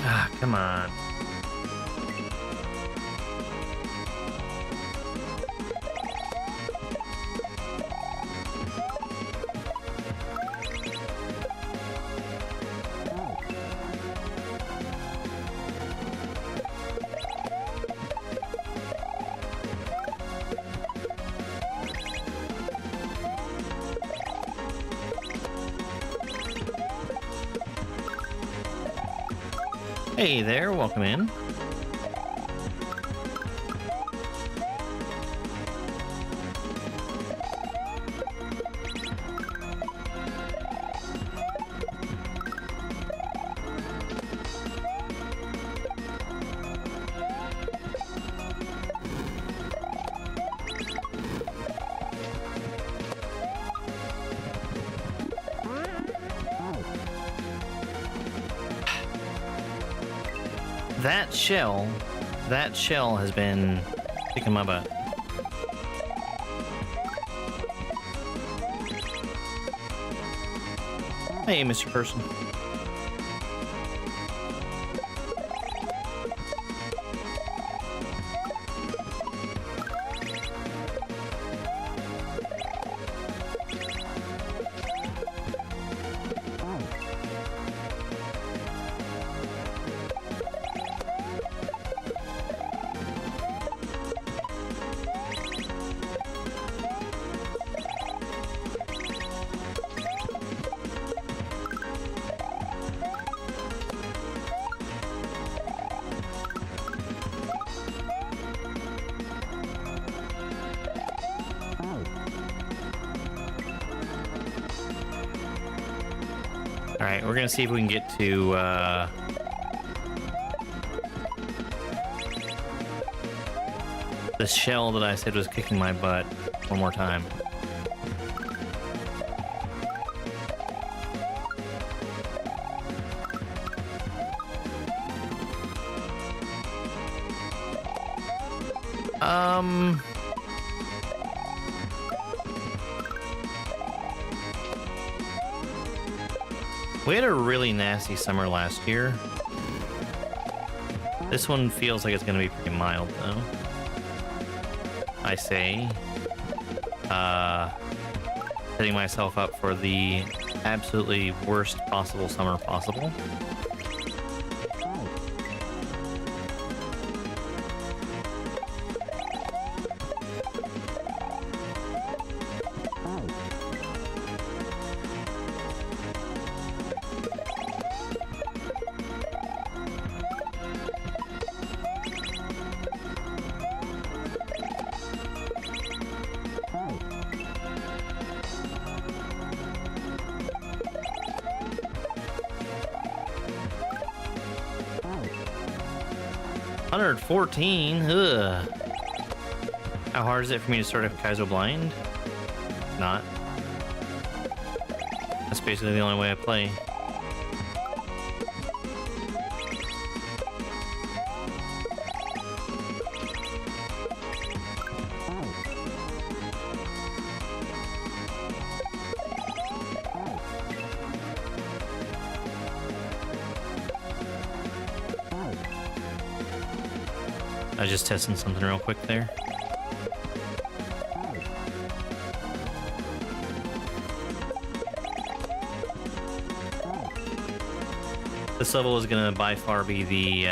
Ah, come on. Hey there, welcome in. That shell has been kicking my butt. Hey, Mr. Person. Alright, we're gonna see if we can get to, the shell that I said was kicking my butt one more time. We had a really nasty summer last year. This one feels like it's gonna be pretty mild, though. I say, setting myself up for the absolutely worst possible summer possible. 114. Ugh. How hard is it for me to start a Kaizo blind? Not. That's basically the only way I play. I was just testing something real quick there. This level is gonna by far be the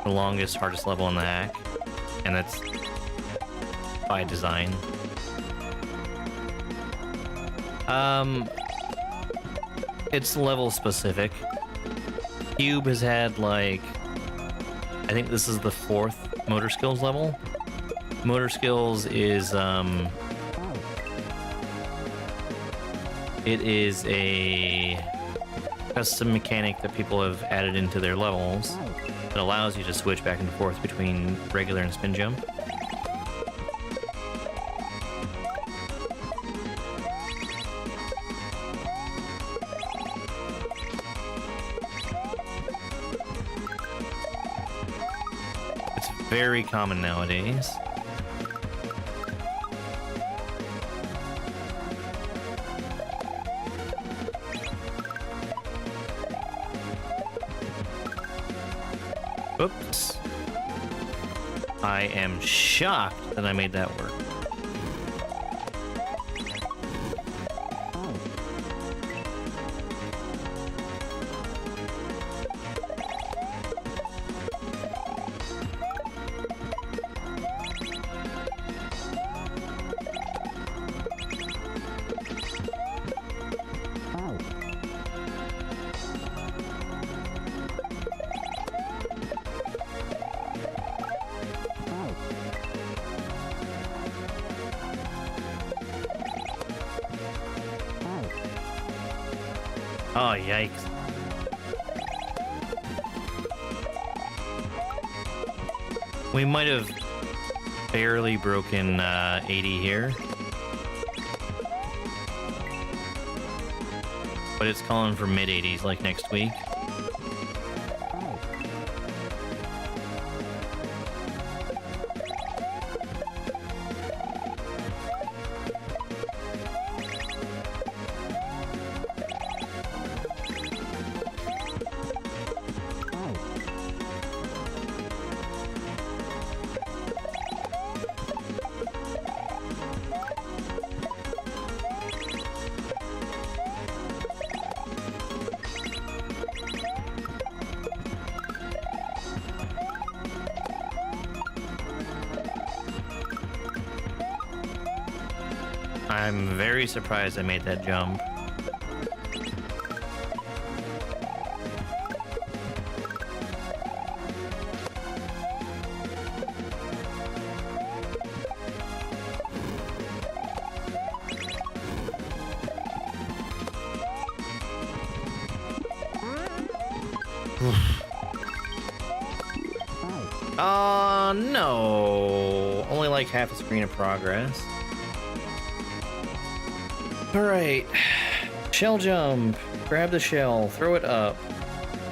longest, hardest level in the hack, and that's by design. It's level specific. Cube has had like, I think this is the 4th motor skills level. Motor skills is it is a custom mechanic that people have added into their levels that allows you to switch back and forth between regular and spin jump. It's very common nowadays. Oops. I am shocked that I made that work. Oh, yikes. We might have barely broken 80 here. But it's calling for mid-80s like next week. I'm very surprised I made that jump. No. Only like half a screen of progress. Alright. Shell jump. Grab the shell. Throw it up.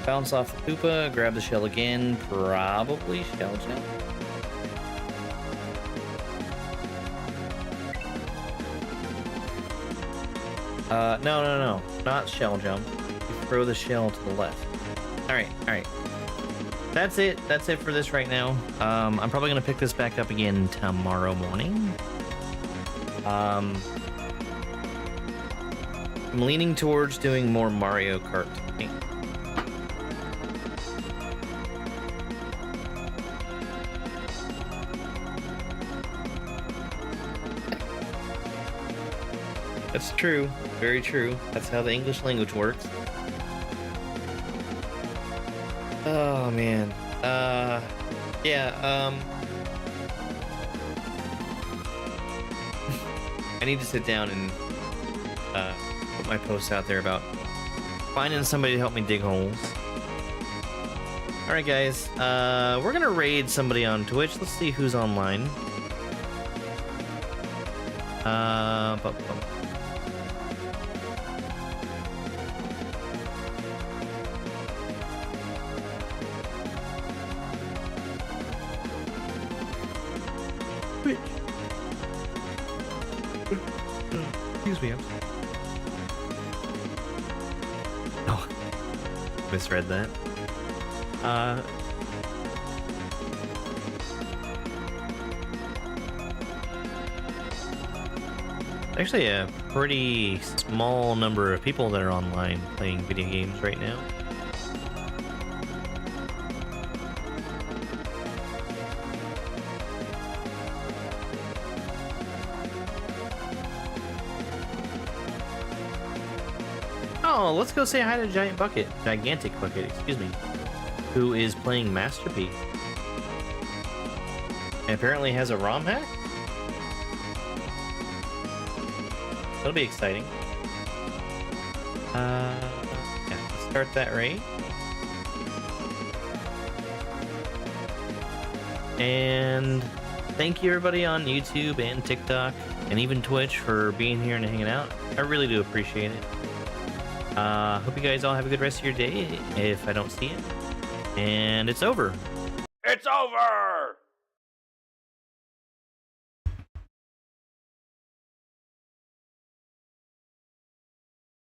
Bounce off the Koopa. Grab the shell again. Probably shell jump. No. Not shell jump. You throw the shell to the left. Alright. That's it for this right now. I'm probably gonna pick this back up again tomorrow morning. I'm leaning towards doing more Mario Kart tonight. That's true. Very true. That's how the English language works. Oh man. Yeah, I need to sit down and put my posts out there about finding somebody to help me dig holes. Alright, guys. We're gonna raid somebody on Twitch. Let's see who's online. Bum, bum. Excuse me. Oh, misread that. Actually, a pretty small number of people that are online playing video games right now. Oh, let's go say hi to Gigantic Bucket, excuse me, who is playing Masterpiece. And apparently has a ROM hack? That'll be exciting. Yeah, let's start that raid. And thank you everybody on YouTube and TikTok and even Twitch for being here and hanging out. I really do appreciate it. Hope you guys all have a good rest of your day if I don't see you. And it's over. It's over!